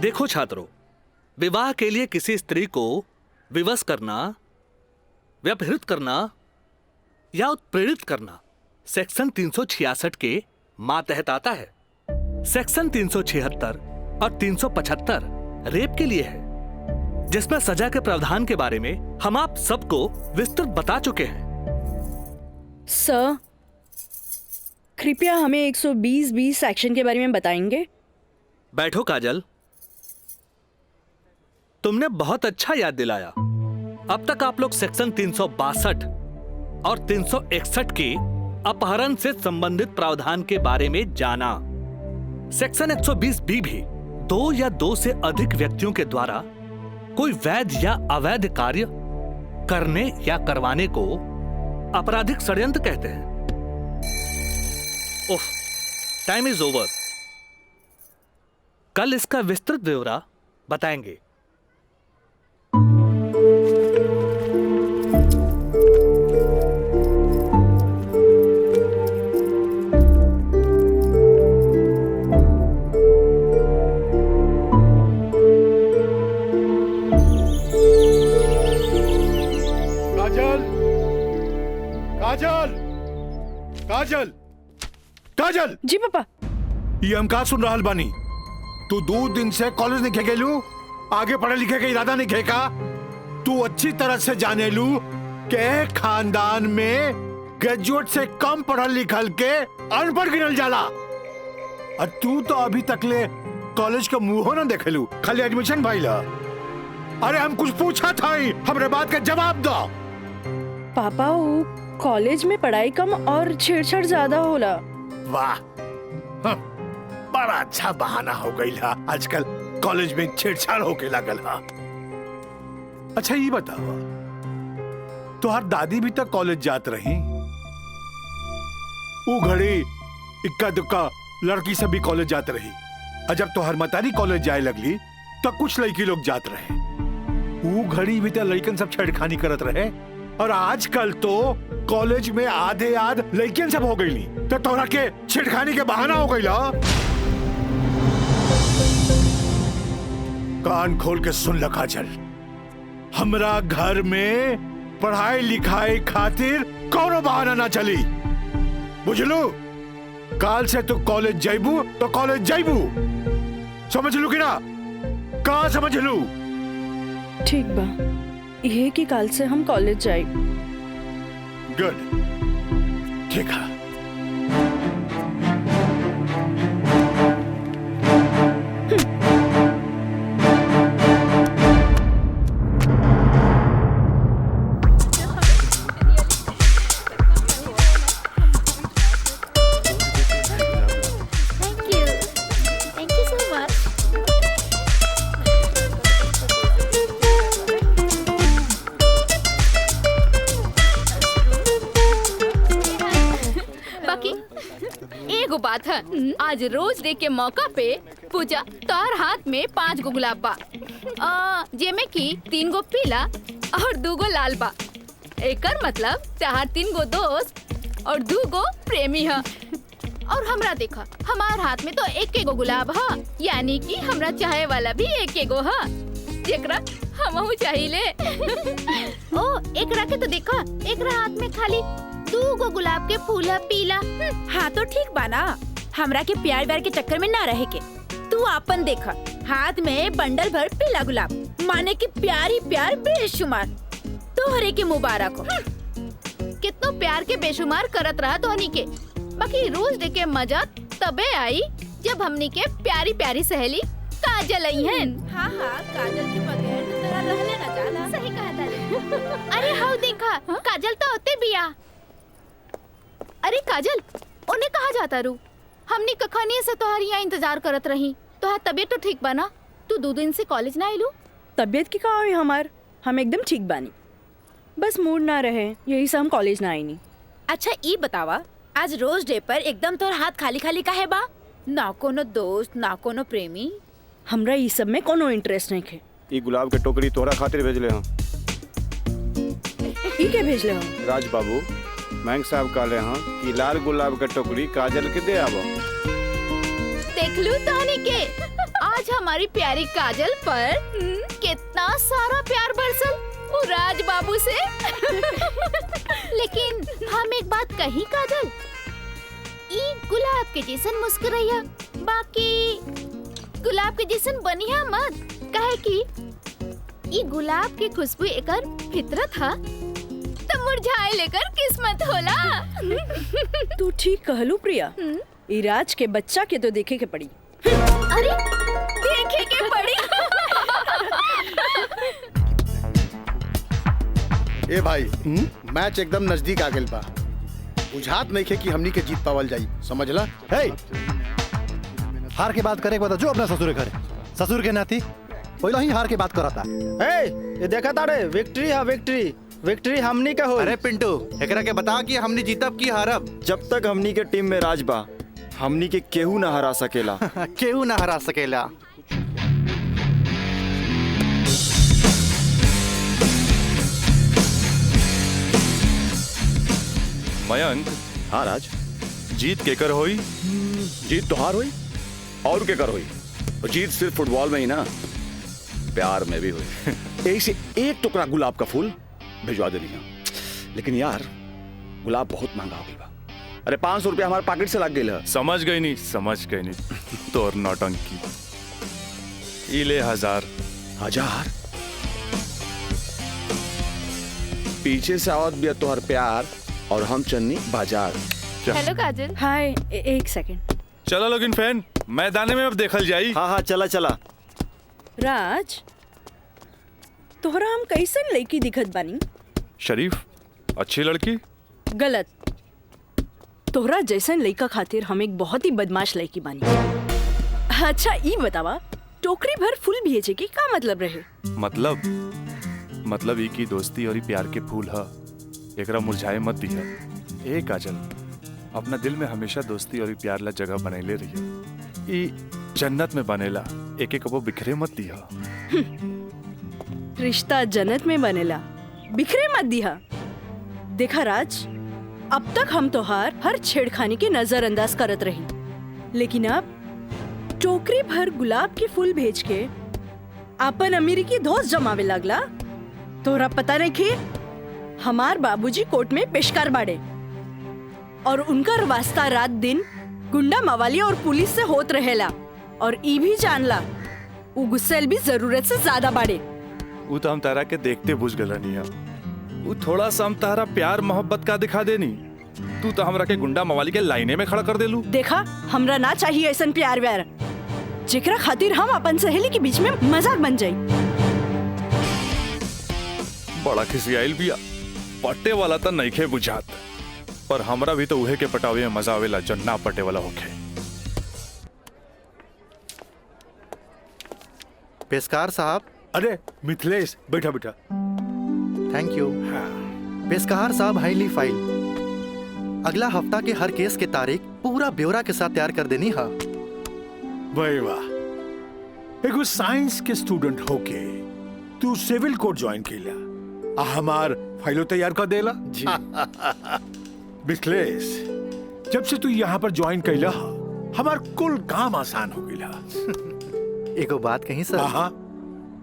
देखो छात्रों, विवाह के लिए किसी स्त्री को विवश करना, व्यभिचारित करना या उत्प्रेरित करना सेक्शन 366 के मातहत आता है। सेक्शन 376 और 375 रेप के लिए है, जिसमें सजा के प्रावधान के बारे में हम आप सबको विस्तृत बता चुके हैं। सर, कृपया हमें 120(b) सेक्शन के बारे में बताएंगे? बैठो काजल, तुमने बहुत अच्छा याद दिलाया। अब तक आप लोग सेक्शन 362 और 361 के अपहरण से संबंधित प्रावधान के बारे में जाना। सेक्शन 120(b) भी 2 या 2 से अधिक व्यक्तियों के द्वारा कोई वैध या अवैध कार्य करने या करवाने को आपराधिक षड्यंत्र कहते हैं। ओह, टाइम इज ओवर। कल इसका विस्तृत ब्यौरा बताएंगे। काजल, काजल, काजल। जी पापा। ये हम का सुन रहल बानी? तू 2 दिन से कॉलेज नहीं गेलू, आगे पढ़े लिखे के इरादा नहीं घेका। तू अच्छी तरह से जाने लू के खानदान में ग्रेजुएट से कम पढ़ल लिखल के अनपढ़ गिनल जाला। और तू तो अभी तक ले कॉलेज का मुंह ना देखेलू, खाली एडमिशन भइला। अरे हम कुछ पूछा था, हमरे बात का जवाब दो। पापा, वो कॉलेज में पढ़ाई कम और छेड़छाड़ ज्यादा होला। वाह, बड़ा अच्छा बहाना हो गई है। आजकल कॉलेज में छेड़छाड़ होके लागल है। अच्छा ये बताओ, तुहार दादी भी तक कॉलेज जात रही? वो घड़ी इक्का दुक्का लड़की से भी कॉलेज जात रही। और जब तुहार मतारी कॉलेज जाए लगली तो कुछ लड़की लोग जात रहे। वो घड़ी भी तो लड़कन सब छेड़खानी करत रहे। और आजकल तो कॉलेज में आधे आध लड़कियन सब हो गई, तो तोरा के छेड़खानी के बहाना हो गई। कान खोल के सुन ल काजल, हमरा घर में पढ़ाई लिखाई खातिर कौनो बहाना ना चली, बुझलू? काल से तू कॉलेज जाइबू तो कॉलेज जाइबू, समझ लू कि ना? का समझ लू? ठीक बा, ये कि काल से हम कॉलेज जाए। गुड, ठीक है। बात है, आज रोज डे के मौका पे पूजा तोहर हाथ में 5 गो गुलाब बा, जेमे की 3 गो पीला और 2 गो लाल बा। एकर मतलब चार 3 गो दोस्त और 2 गो प्रेमी है। और हमरा देखा, हमार हाथ में तो 1 गो गुलाब है, यानी कि हमरा चाहे वाला भी 1 गो है, जेकरा हमहू चाहिए। ओ, एकरा के तो देखा, एकरा हाथ में खाली 2 गो गुलाब के फूल है पीला। हाँ तो ठीक बाना, हमरा के प्यार व्यार के चक्कर में ना रहे के। तू आपन देखा, हाथ में बंडल भर पीला गुलाब, माने कि प्यार ही प्यार बेशुमार। तोहरे के मुबारक हो। कितना प्यार के बेशुमार करत रहा तोहनी के, बाकी रोज डे के मजा तबे आई जब हमनी के प्यारी प्यारी सहेली काजल आई है। हाँ हाँ, काजल के बगैर तो तेरा रहले ना जाला। सही कहा था। अरे हाँ देखा, काजल तो होते बिया। अरे काजल, उन्हें कहा जाता रू? हमनी कखानी से तोहारी यहाँ इंतजार करत रही। तोहार तबीयत तो ठीक बना? तू 2 दिन से कॉलेज ना आइलू? तबीयत की कहा है हमार, हम एकदम ठीक बानी, बस मूड ना रहे, यही से हम कॉलेज ना आई नहीं। अच्छा ये बतावा, आज रोज डे पर एकदम तोर हाथ खाली खाली काहे बा? ना कोनो दोस्त ना कोनो प्रेमी? हमरा ये सब में कोनो इंटरेस्ट नहीं है। ये गुलाब के टोकरी तोहरा खातिर भेजले हूँ। ये के भेजले हो? राज बाबू महंग साहब कहले हैं कि लाल गुलाब के टोकरी काजल के दे आवो। देख लू तोहनी के, आज आज हमारी प्यारी काजल पर कितना सारा प्यार बरसल वो राज बाबू से। लेकिन हम एक बात कही काजल, ई गुलाब के जैसन मुस्कुराइया, बाकी गुलाब के जैसन बनिया मत, काहे कि ई गुलाब की खुशबू एकर फितरत हा, तो मुरझाए लेकर किस्मत होला। तू ठीक कहलू प्रिया, ई राज के बच्चा के तो देखे के पड़ी। अरे देखे के पड़ी। ए भाई मैच एकदम नजदीक आ गइल बा, बुझात नहीं खे कि हमनी के जीत पावल जाई, समझला? हे, हार के बात करे के बता जो अपना ससुर के घरे, ससुर के नाती पहले ही हार के बात करता। ए, ये देखा तारे विक्ट्री है, विक्ट्री विक्ट्री हमनी का हो। अरे पिंटू, एकरा के बता कि हमनी जीतब की हारब। जब तक हमनी के टीम में राज बा, हमनी के केहू ना हरा सकेला। केहू ना हरा सकेला। मयंक, हाँ राज, जीत केकर होई? जीत तो हार हुई और के कर हुई, और जीत सिर्फ फुटबॉल में ही ना, प्यार में भी हुई। यही से एक टुकड़ा गुलाब का फूल भिजवा दे लिया, लेकिन यार गुलाब बहुत महंगा हो गया। अरे 500 रुपया हमारे पॉकेट से लग गई। समझ गई नहीं तोर नौटंकी। इले 1000। पीछे से आवत भी तोहर प्यार और हम चन्नी बाजार। हेलो काजल। हाय, एक सेकंड। चलो लोगिन फैन, मैदाने में अब देखल जाई। हाँ हाँ चला चला। राज, तोहरा हम कैसन लड़की दिखत बानी? शरीफ, अच्छी लड़की। गलत, तोहरा जैसन लड़का खातिर हम एक बहुत ही बदमाश लड़की बानी। अच्छा ई बतावा, टोकरी भर फूल भेजे के का मतलब रहे? मतलब ई की दोस्ती और ई प्यार के फूल ह, एकरा मुरझाए मत दिया। ए काजल, अपना दिल में हमेशा दोस्ती और ई प्यार ला जगह बनैले रहिया। ई जन्नत में बनेला, एक एक वो बिखरे मत दिया। रिश्ता जन्नत में बनेला, बिखरे मत दिया। देखा राज, अब तक हम तोहार हर छेड़खानी के नजरअंदाज करत रही, लेकिन अब टोकरी भर गुलाब के फूल भेज के अपन अमेरिकी दोस्त जमावे लगला। तोहरा पता नहीं कि हमार बाबूजी कोर्ट में पेशकार बाड़े और उनका वास्ता रात दिन गुंडा मवाली और पुलिस से होत रहेला, और ई भी जानला वो गुस्सेल भी जरूरत से ज्यादा बाड़े। वो तो हम तारा के देखते बुझ गल रनिया। वो थोड़ा सा हम तारा प्यार मोहब्बत का दिखा देनी, तू तो हमरा के गुंडा मवाली के लाइने में खड़ा कर देलू। देखा, हमरा ना चाहिए ऐसन प्यार व्यार जेकरा खातिर हम अपन सहेली के बीच में मजाक बन जाई। बड़ा खिसियाइल बिया, पट्टे वाला तो नइखे बुझात, पर हमरा भी तो उहे के पटावे में मजा आवेला जो ना पटे वाला होखे। पेशकार साहब। अरे मिथिलेश, बैठा बेटा। Thank you. पेशकार साहब, हाईली फाइल अगला हफ्ता के हर केस के तारीख पूरा ब्यौरा के साथ तैयार कर देनी है। भाई वाह, एगो साइंस के स्टूडेंट होके तू सिविल कोर्ट ज्वाइन कैला, हमार फाइलो तैयार कर देला जी। मिथिलेश, जब से तू यहाँ पर ज्वाइन कैला, हमार कुल काम आसान हो गया। एगो बात कही सर,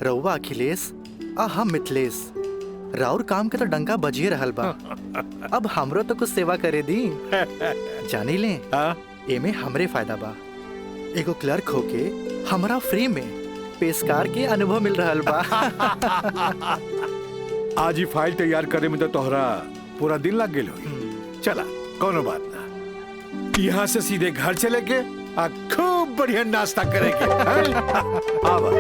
रउआ अखिलेश आ हम मिथिलेश, राउर काम के तो डंका बजिए रहल बा। अब हमरो तो कुछ सेवा करे दी। जानी ले, एमे हमरे फायदा बा। एगो क्लर्क होके हमरा फ्री में पेशकार के अनुभव मिल रहल बा। आज ही फाइल तैयार करे में तो तोहरा पूरा दिन लग गेल होई। चला, कोनो बात ना, यहाँ से सीधे घर चले के आ खूब बढ़िया नाश्ता करेंगे। आवा।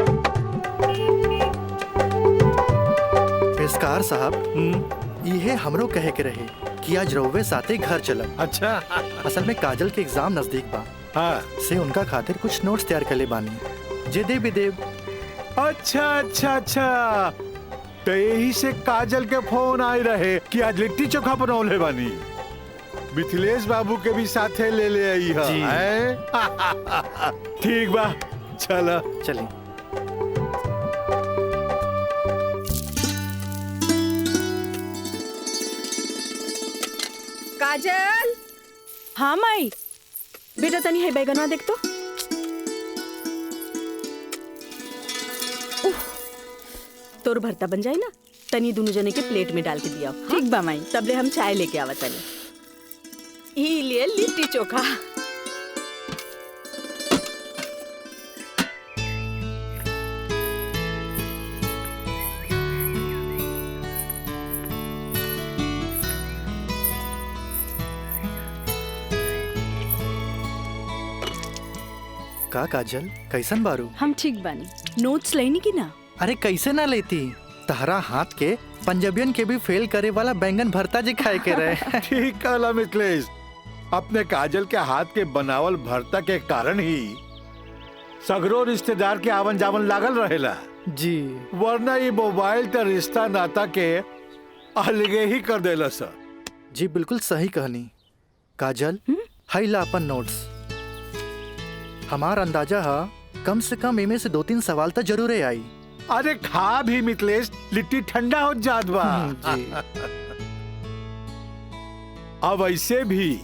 पेशकार साहब, ये हमरो कहे के रहे कि आज रउवे साथे घर चलब। अच्छा। असल में काजल के एग्जाम नजदीक बा, से उनका खातिर कुछ नोट्स तैयार कर ले बानी, जे दे भी देव। अच्छा अच्छा अच्छा, तो यही से काजल के फोन आए रहे कि आज लिट्टी चोखा बनौले बानी। मिथिलेश बाबू के भी साथे ले ले आई है। ठीक बा, चला चली। काजल। हाँ माई, बेटा तनी है बैगनवा देख तो। तोर भरता बन जाए ना, तनी दोनों जने के प्लेट में डाल के दिया। ठीक बा माई, तबले हम चाय लेके आवा तनी। ई लिए लिट्टी चोखा। का काजल, कैसन बारू? हम ठीक बानी। नोट्स लेनी की ना? अरे कैसे ना लेती, तहरा हाथ के पंजाबियन के भी फेल करे वाला बैंगन भरता जी खाए के रहे। ठीक कहला मिथिलेश, अपने काजल के हाथ के बनावल भरता के कारण ही सगरो रिश्तेदार के आवन जावन लागल रहेला जी, वरना ये मोबाइल त रिश्ता नाता के अलगे ही कर देला सर। जी बिल्कुल सही कहनी। काजल, हाई ला अपन नोट्स। हमार अंदाजा है कम से कम इमे से 2-3 सवाल तो जरूर आई। अरे खा भी मिथिलेश, लिट्टी ठंडा हो जात बा। जी। अब ऐसे भी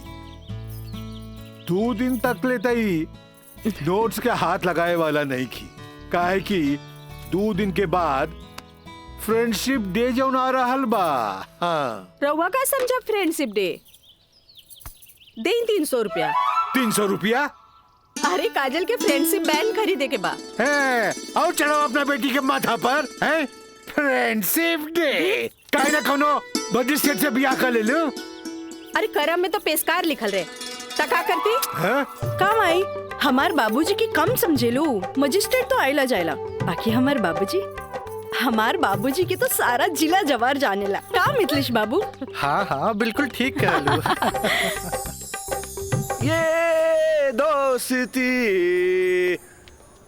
2 दिन तक ले तई नोट्स के हाथ लगाए वाला नहीं की, काहे कि 2 दिन के बाद फ्रेंडशिप डे जौन आ रहल बा। हाँ। रउआ का समझा फ्रेंडशिप डे? दे 300 रुपया। 300 रुपया? अरे काजल के फ्रेंडशिप बैंड खरीदे के बा। है, और चढ़ाओ अपना बेटी के माथा पर। है फ्रेंडशिप डे, काहे ना कोनो बड़ी सेठ से बियाह कर ले लो। अरे करम में तो पेशकार लिखल रहे, तका करती है? काम आई। हमार बाबूजी की कम समझे लो, मजिस्ट्रेट तो आइला जाइला, बाकी हमार बाबूजी की तो सारा जिला जवार जानेला। का मिथिलेश बाबू? हाँ हाँ बिल्कुल ठीक कह लू। ये दोस्ती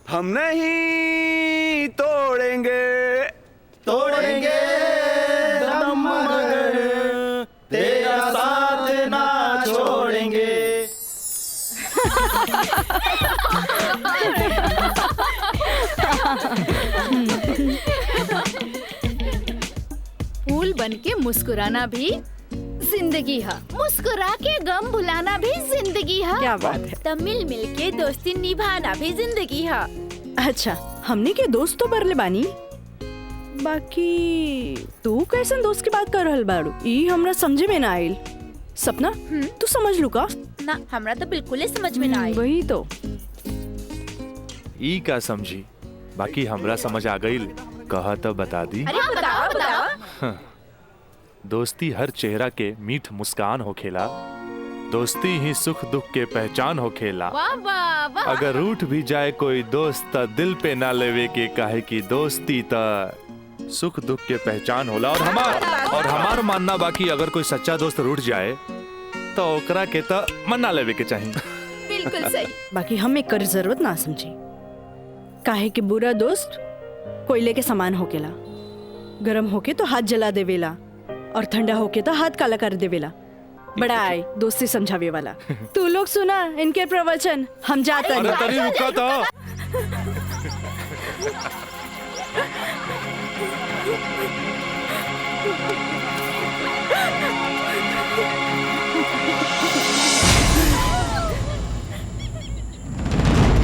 हम नहीं तोड़ेंगे, तोड़ेंगे दम मगर तेरा साथ ना छोड़ेंगे। फूल बन के मुस्कुराना भी जिंदगी है, मुस्कुरा के गम भुलाना भी जिंदगी है। क्या बात है। तब मिल मिल के दोस्ती निभाना भी जिंदगी है। अच्छा, हमने के दोस्त तो बरले बानी, बाकी तू कैसन दोस्त की बात कर रहल बाड़ू? ई हमरा समझे में ना आइल। सपना, तू समझ लू का? ना, हमरा तो बिल्कुल ही समझ में ना आई। वही तो। ई का समझी, बाकी हमरा समझ आ गई। कहा तो बता दी। अरे बताओ बताओ। दोस्ती हर चेहरा के मीठ मुस्कान होखेला, दोस्ती ही सुख दुख के पहचान होखेला। वाह वाह वाह। अगर रूठ भी जाए कोई दोस्त त दिल पे ना लेवे के, काहे की दोस्ती त सुख दुख के पहचान होला। और हमार मानना बाकी अगर कोई सच्चा दोस्त रूठ जाए तो ओकरा के त मना लेवे के चाहिए। बिल्कुल सही। बाकी हम एक कर जरूरत ना समझी, काहे कि बुरा दोस्त कोयले के समान होकेला, गरम होके तो हाथ जला देवेला और ठंडा होके तो हाथ काला कर देवेला। बड़ा आए दोस्ती समझावे वाला। तू लोग सुना इनके प्रवचन, हम जाते अरे तनी रुका तो।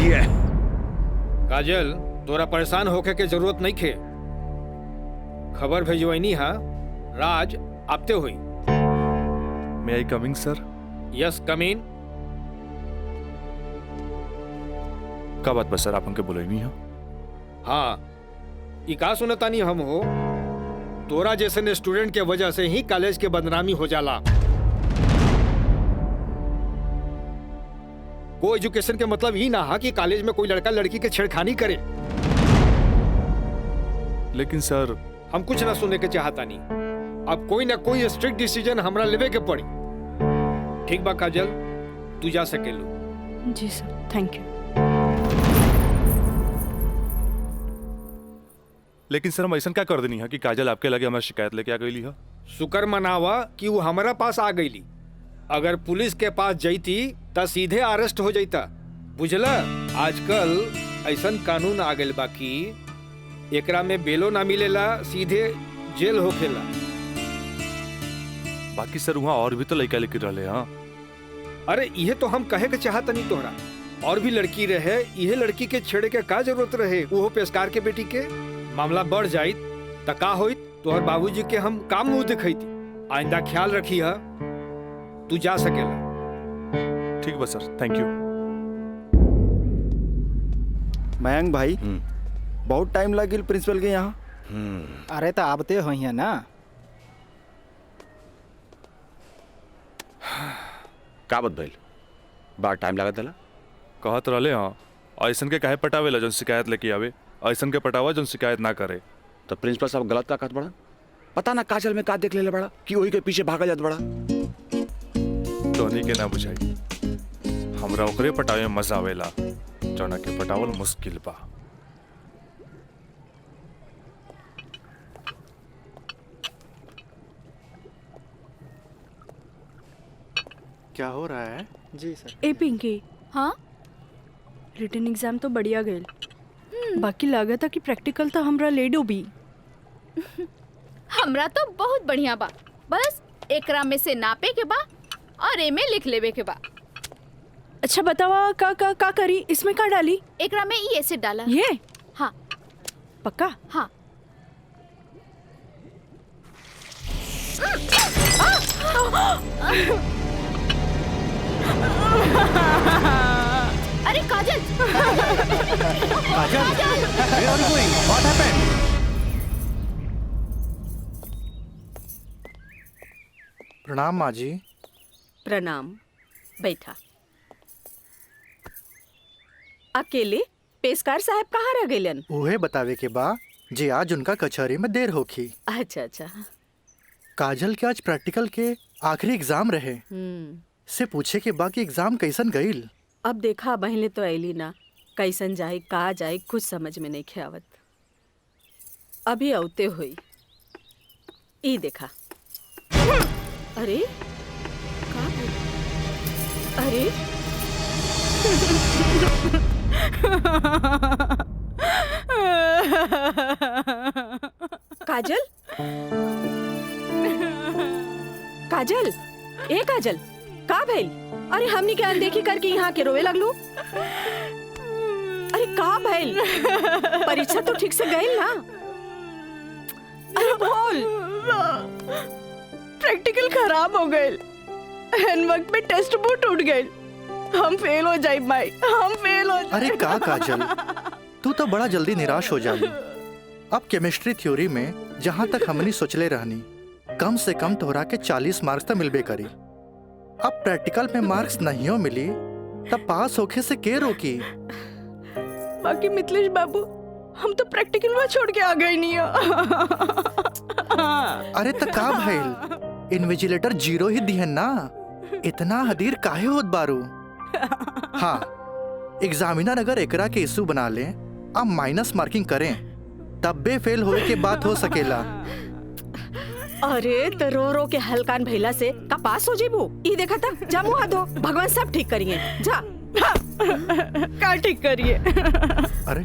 ये काजल, तोरा परेशान होके के जरूरत नहीं खे। खबर भेजवैनी हा, राज आपते हुई। May I coming sir? Yes come in. का बात बस सर, आप हमके बुलाई नहीं हो? हाँ, ई का सुनतानी हम हो, तोरा जैसे स्टूडेंट के वजह से ही कॉलेज के बदनामी हो जाला। को एजुकेशन के मतलब ही ना हा कि कॉलेज में कोई लड़का लड़की के छेड़खानी करे। लेकिन सर, हम कुछ ना सुनने के चाहता नहीं। अब कोई ना कोई स्ट्रिक्ट डिसीजन हमरा लेवे के पड़ी। ठीक बा काजल, तू जा सकेलू। जी सर, थैंक यू। लेकिन सर हम ऐसा क्या कर देनी है कि काजल आपके लगे हमारी शिकायत लेके आ गई है? शुक्र मनावा कि वो हमारा पास आ गईली। अगर पुलिस के पास जईती त सीधे अरेस्ट हो जाता। बुझला, आजकल ऐसा कानून आ गइल बा कि एकरा में बेलो ना मिलेला, सीधे जेल होखेला। बाकी सर वहाँ और भी तो लड़का लेके रहे। हाँ, अरे ये तो हम कहे के चाहत नहीं तोहरा, और भी लड़की रहे, यह लड़की के छेड़े के का जरूरत रहे? वो पेशकार के बेटी के मामला बढ़ जाई त का होई तोहर बाबूजी के हम काम मुंह दिखाई थी। आइंदा ख्याल रखी है, तू जा सकेला। ठीक बा सर, थैंक यू। मयंक भाई बहुत टाइम लगिल प्रिंसिपल के यहाँ। अरे तो आबते हो यहाँ ना। का बात भइल? बड़ा टाइम लागत दला। कहत रहले हाँ, ऐसन के काहे पटावेला जौन शिकायत लेके आवे, ऐसन के पटावा जौन शिकायत ना करे। तो प्रिंसिपल साहब गलत का कहत बड़ा? पता ना काजल में का देख लेले बड़ा कि वही के पीछे भागा जात बड़ा। तोहनी के ना बुझाई, हमरा ओकरे पटावे में मजा आवेला जौना के पटावल मुश्किल बा। क्या हो रहा है? जी सर। ए पिंकी, हाँ रिटन एग्जाम तो बढ़िया गए, बाकी लागत कि प्रैक्टिकल तो हमरा ले डूबी। हमरा तो बहुत बढ़िया बा, बस एकरा में से नापे के बा और ए में लिख लेवे के बा। अच्छा बतावा का करी, इसमें का डाली? एकरा में ई एसिड डाला। ये? हाँ पक्का? हाँ। अरे काजल! प्रणाम माँ जी। प्रणाम, बैठा। अकेले पेशकार साहब कहाँ रह गइलन? उहे बतावे के बा जे आज उनका कचहरी में देर होखी। अच्छा अच्छा। काजल के आज प्रैक्टिकल के आखिरी एग्जाम रहे, से पूछे के बा कि एग्जाम कैसन गईल। अब देखा बहले तो ऐली ना, कैसन जाए कहा जाए कुछ समझ में नहीं ख्यावत। अभी औते हुई ई देखा। अरे का? अरे काजल, काजल, ए काजल, का भइल? अरे हमनी के अनदेखी करके यहाँ के रोवे लगलू। अरे का भइल? परीक्षा तो ठीक से गई ना? अरे बोल। प्रैक्टिकल खराब हो गए, एन वक्त में टेस्ट बुक टूट गए, हम फेल हो जाए माई, हम फेल हो जाए। अरे का काजल, तू तो बड़ा जल्दी निराश हो जानी। अब केमिस्ट्री थ्योरी में जहाँ तक हमनी सोचले रहनी, कम से कम तोहरा के 40 मार्क्स तो मिलबे करी। अब प्रैक्टिकल में मार्क्स नहीं हो मिली तब पास होके से के रोकी? बाकी मिथिलेश बाबू, हम तो प्रैक्टिकल में छोड़ के आ गए नहीं। अरे तो का भइल, इन्विजिलेटर 0 ही दिहन ना, इतना हदीर काहे होत बारू? हाँ, एग्जामिनर अगर एकरा के इशू बना ले, अब माइनस मार्किंग करें, तब बे फेल होए के बात हो सकेला। अरे तो रो रो के हलकान भैला से का पास हो जेबू? ई देखा था, जा मुँह धो, भगवान सब ठीक करिए। जा। का ठीक करिए? अरे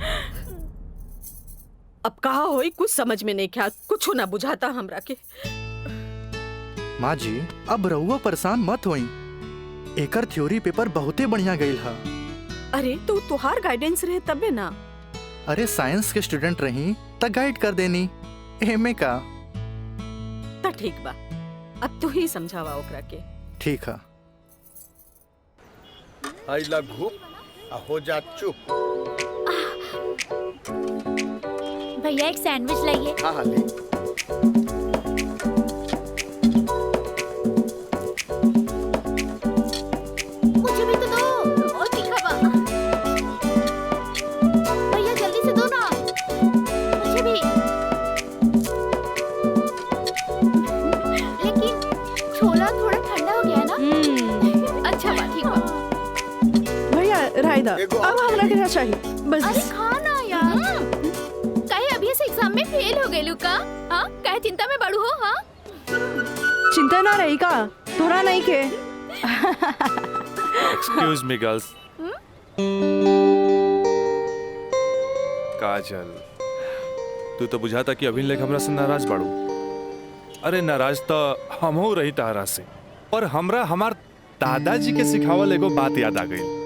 अब कहा होई कुछ समझ में नहीं ख्याल, कुछ ना बुझाता हमरा के। माँ जी, अब रहुआ परेशान मत होई, एकर थ्योरी पेपर बहुते बढ़िया गईल हा। अरे तो तुहार गाइडेंस रहे तबे ना। अरे साइंस के स्टूडेंट रही त गाइड कर देनी, एमे का। ता ठीक बा, अब तू ही समझावा ओकरा के। ठीक है। आई लघु हो जा चुप। भैया एक सैंडविच लाइए। हाँ हाँ ले। मुझे भी तो दो, और तीखा बा। भैया जल्दी से दो ना, मुझे भी। लेकिन छोला थोड़ा ठंडा हो गया है ना? अच्छा बा, ठीक बा। भैया रायदा, अब हमरा के चाहिए बस। अरे खाना यार, कहे अभी से एग्जाम में फेल हो गए लुका? हाँ, कहे चिंता में बड़ू हो? हाँ, चिंता ना रही का, थोड़ा नहीं के। Excuse me girls. काजल, तू तो बुझाता कि अभी लेक हमरा से नाराज बाड़ू। अरे नाराज तो हम हो रही तारा से, पर हमरा हमार दादाजी के सिखावल एगो बात याद आ गई।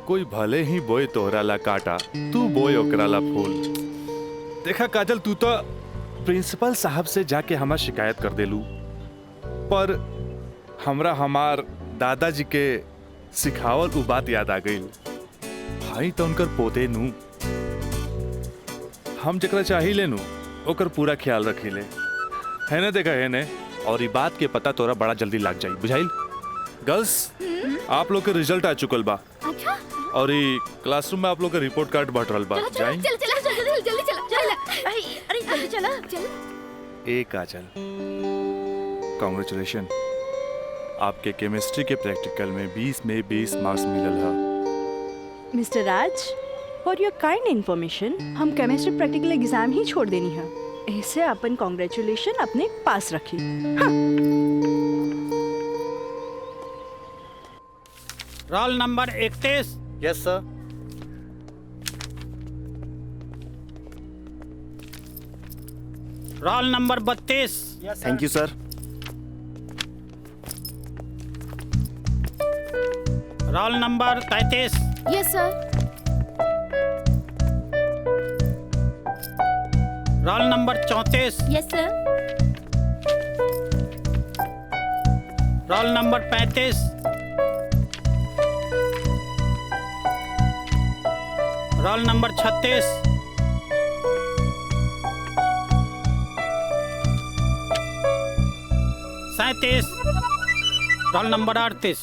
कोई भले ही बोए तोहरा ला काटा, तू बोए ओकरा ला फूल। देखा काजल, तू तो प्रिंसिपल साहब से जाके हमार शिकायत कर देलू, पर हमरा हमार दादाजी के सिखावल उ बात याद आ गई। भाई तो उनकर पोते नू, हम जकरा चाही लेनू ओकर पूरा ख्याल रखीले, है ना? देखा है ने, और ये बात के पता तोरा बड़ा जल्दी लग जाई, बुझाइल? गर्ल्स, आप लोग के रिजल्ट आ चुकल बा। अच्छा, और ये क्लासरूम में आप लोग का रिपोर्ट कार्ड बांट रहल बा। जाई चल चल जल्दी चला। अरे जल्दी चला। एक काजल, कांग्रेचुलेशन, आपके केमिस्ट्री के प्रैक्टिकल में 20 में 20 मार्क्स मिलल है। Mister Raj, for your kind information, हम केमिस्ट्री प्रैक्टिकल एग्जाम ही छोड़ देनी है। ऐसे अपन कांग्रेचुलेशन अपने पास रखी। हाँ। Roll number 31। Yes sir. Roll number 32। Thank you sir. Roll number 33। Yes sir. Roll number 34। Yes sir. Roll number 35। Roll number 36। Roll number 38।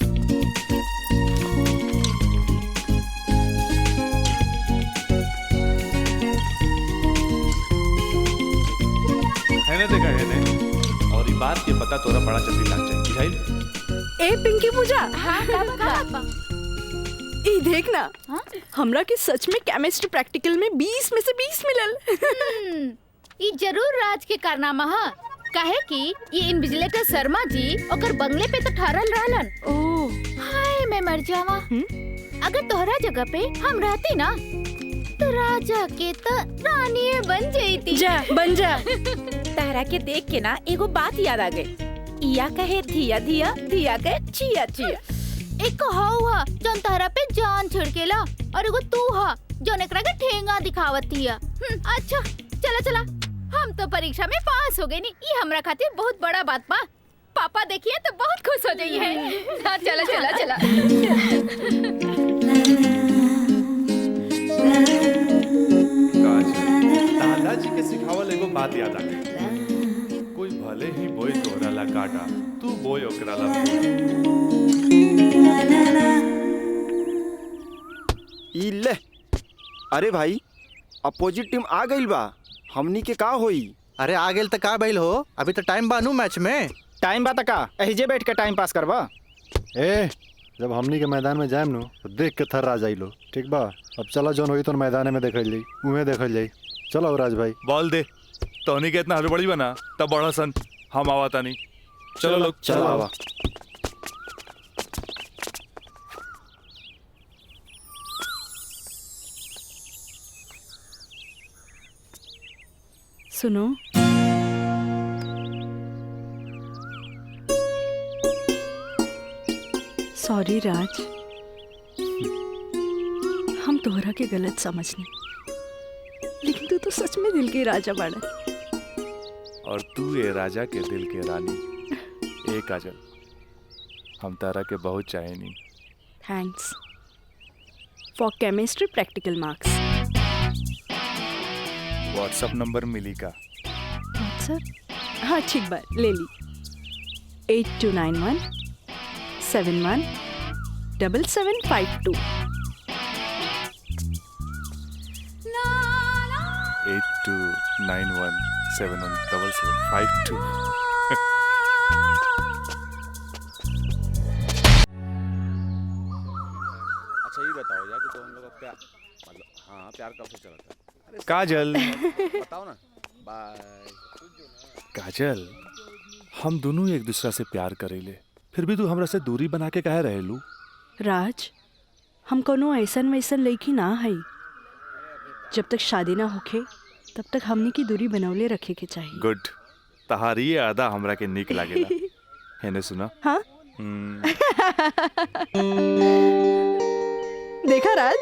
है ना? देखा है ने, और ये बात के पता तोरा बड़ा जल्दी लग जाए, बुझाइल? ए पिंकी पूजा, हाँ का ई देख ना, हमरा के सच में केमिस्ट्री प्रैक्टिकल में 20 में से 20 मिलल। ये जरूर राज के कारनामा है, काहे कि ये इन्विजिलेटर शर्मा जी ओकर बंगले पे तो ठहरल रहलन। ओह, हाय मैं मर जावा। अगर तोहरा जगह पे हम रहती ना, तो राजा के तो रानी बन जाती। जा बन जा। तारा के देख के ना एगो बात याद आ गई। इया कहे धिया धिया, धिया कहे चिया चिया। एक हुआ जौन तहरा पे जान छिड़केला, और एगो तू हा जौन एकरा के ठेंगा दिखावत थिया। अच्छा चला चला, हम तो परीक्षा में पास हो गए नी, ये हमरा खातिर बहुत बड़ा बात बा। पापा देखिए तो बहुत खुश हो जाइए। हाँ चला चला चला। दादाजी के सिखावल एगो बात याद आ गई। कोई भले ही बोई तोरा ला काटा, तू बोई ओकरा ला। ई ले, अरे भाई अपोजिट टीम आ गई बा, हमनी के का होई? अरे आ गेल त का भइल हो? अभी तो टाइम बानू मैच में। टाइम बा त का एहिजे बैठ के टाइम पास करबा? ए, जब हमनी के मैदान में जाएम नु तो देख के थर्रा जाइलो, ठीक बा? अब चला जौन होई तो मैदान में देखल जाई, उहे देखल जाई। चलो राज भाई, बॉल दे। तोहनी के इतना हड़बड़ी बना तब बड़ा सन, हम आवाता नहीं। चलो लोग, चलो आवा। सुनो, सॉरी राज, हम तोहरा के गलत समझने, लेकिन तू तो सच में दिल के राजा बाड़ा। और तू ये राजा के दिल के रानी। ए काजल, हम तारा के बहुत चाहे नहीं। Thanks for chemistry practical marks. WhatsApp number मिली का? व्हाट्सएप? हाँ ठीक बा, ले ली। 8291 71 7752। 8291717752। अच्छा ये बताओ यार कि तो हम लोग का प्यार, मतलब हाँ प्यार कब से चला था? काजल बताओ ना। बाय। काजल, हम दोनों एक दूसरा से प्यार करेले, फिर भी तू हमरा से दूरी बना के काहे रहेलू? राज, हम कोनो ऐसन वैसन लड़की ना है। जब तक शादी ना होखे तब तक हमने की दूरी बनौले रखे के चाहिए। गुड, तहारी ये आदा हमरा के निक लागेला। हैने सुना? हाँ? देखा राज,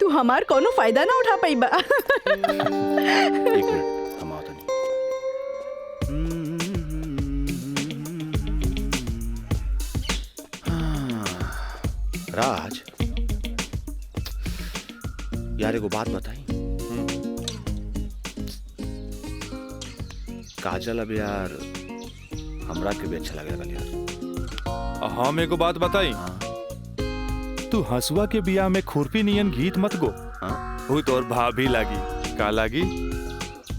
तू हमार कोनो फायदा ना उठा पाई बा। एक मिनट, हम आओ तनी। राज, यार एगो बात बताई। काजल अब यार हमरा के भी अच्छा लगे यार। हम एगो बात बताई। तू हंसुआ के बिया में खुरपी नियन गीत मत गो। वो तो और भाभी लागी। का लागी?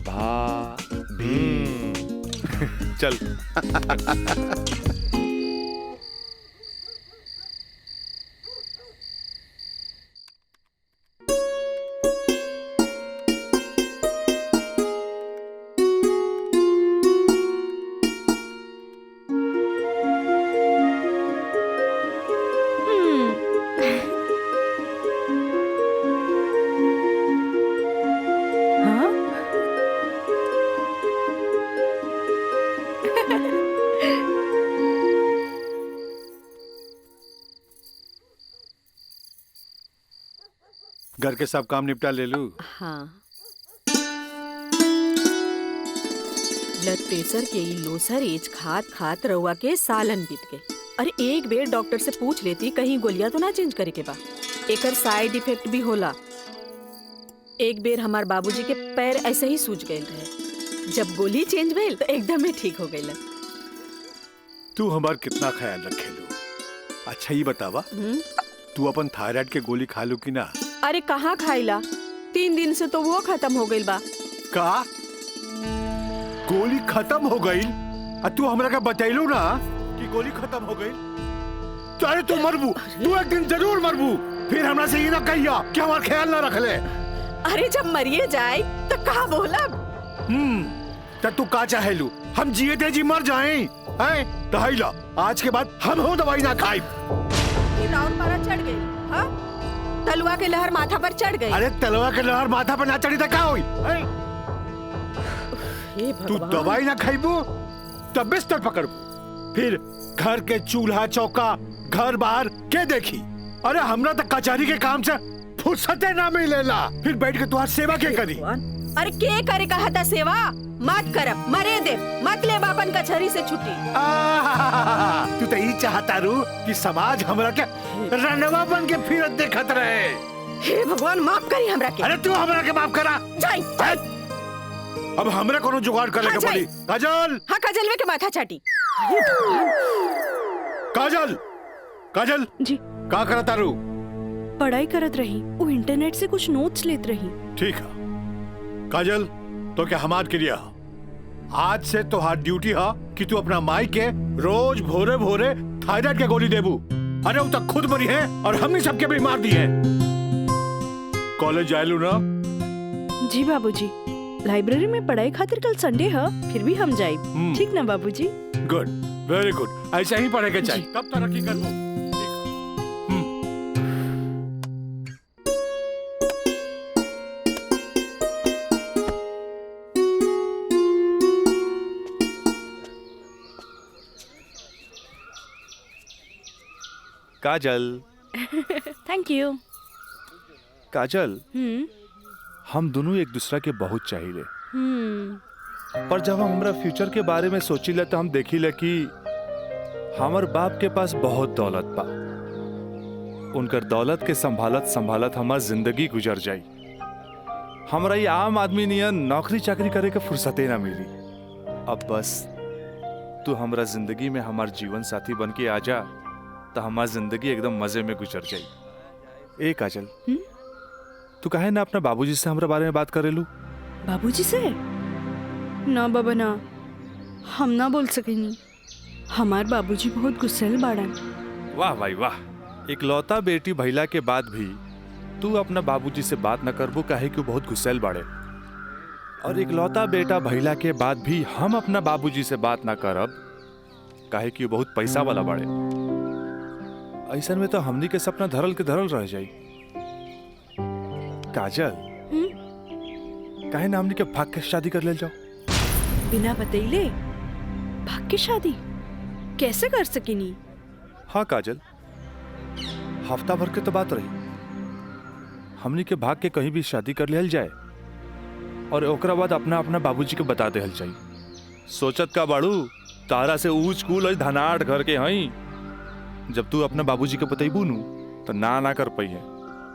भाभी। चल। घर के सब काम निपटा ले लू। हाँ। ब्लड प्रेशर के ई लोसर एज खात खात रउआ के सालन बीत गए। अरे एक बेर डॉक्टर से पूछ लेती कहीं गोलियां तो ना चेंज करे के बा। एकर साइड इफेक्ट भी होला। एक बेर हमार बाबूजी के पैर ऐसे ही सूज गए रहे। जब गोली चेंज भइल तो एकदम ही ठीक हो गइल। तू हमार कितना ख्याल रखेलू। अच्छा ये बतावा, तू अपन थायराइड के गोली खा लू कि ना? अरे कहाँ खाइला, 3 दिन से तो वो खत्म हो गइल बा। का गोली खत्म हो गई? तू हमरा का बतैलू ना कि गोली खत्म हो गई। तो अरे तू मरबू, तू एक दिन जरूर मरबू। फिर हमरा से ये ना कहिया कि हमार ख्याल ना रख ले। अरे जब मरिए जाए तो कहा बोलब। तब तू का चाहेलू, हम जिए थे जी मर जाएं? हैं? तो हाइला, आज के बाद हम हो दवाई ना खाई। राउर पारा चढ़ गई। हाँ? तलवा के लहर माथा पर चढ़ गई। अरे तलवा के लहर माथा पर ना चढ़ी तो क्या हुई? तू दवाई ना खाइबू तब बिस्तर पकड़बू। फिर घर के चूल्हा चौका घर बाहर के देखी? अरे हमरा तो कचहरी के काम से फुर्सते ना मिलेला। फिर बैठ के तुम्हारी सेवा के करी? अरे के करे कहा था सेवा? मत करब, मरे दे, मत ले बापन कचहरी से छुट्टी। तू तो यही चाहता रू कि समाज हमरा के रनवा बन के फिरत देखत रहे। हे भगवान माफ करी हमरा के। अरे तू हमरा के माफ करा। जाई। अब हमरा कोनो जुगाड़ करे के पड़ी। काजल। हाँ काजलवे के माथा चाटी। काजल, काजल जी का करता रू? पढ़ाई करत रही, वो इंटरनेट से कुछ नोट्स लेत रही। ठीक है काजल, तो क्या हमार क्रिया आज से तो हाथ ड्यूटी है कि तू अपना माई के रोज भोरे भोरे थायराइड के गोली देबू। अरे वो तक खुद मरी है और हमने सबके भी मार दी है। कॉलेज जायलू ना? जी बाबूजी, लाइब्रेरी में पढ़ाई खातिर कल संडे है, फिर भी हम जाए। ठीक ना बाबूजी? Good, very good. ऐसा ही पढ़े के चाहिए, तब तरक्की करबू। काजल। Thank you. काजल, हम दोनों एक दूसरा के बहुत चाहिए। पर जब हम हमरा फ्यूचर के बारे में सोचिले तो हम देखिले कि हमार बाप के पास बहुत दौलत बा। उनकर दौलत के संभालत संभालत हमार जिंदगी गुजर जाई। हमरा ये आम आदमी नियन नौकरी चाकरी करे के फुर्सते ना मिली। अब बस तू हमरा जिंदगी में हमार जीवन साथी बन के आ जा तो हमार जिंदगी एकदम मजे में गुजर जाई। ए काजल, तू काहे ना अपना बाबूजी से हमरा बारे में बात करेलू? बाबूजी से? ना बाबा ना, हम ना बोल सकेनी। हमार बाबूजी बहुत गुस्सेल बाड़न। वाह भाई वाह, एक लौता बेटी भैला के बाद भी तू अपना बाबूजी से बात न करबू काहे कि बहुत गुस्सेल बाड़े। और एक लौता बेटा भैला के बाद भी हम अपना बाबूजी से बात ना करब काहे कि बहुत पैसा वाला बाड़े। ऐसा में तो हमनी के सपना धरल के धरल रह जाई। काजल, काहे ना हमनी के भाग के शादी कर ले जाओ? बिना बतैले भाग के शादी कैसे कर सकेनी? हाँ काजल, हफ्ता भर के तो बात रही। हमनी के भाग के कहीं भी शादी कर लेल जाए और ओकरा बाद अपना अपना बाबूजी के बता देहल जाई। सोचत का बाड़ू तारा से ऊंच कूल और धनाट घर के हई। जब तू अपना बाबूजी के बतैबू नु तो ना कर पाई है।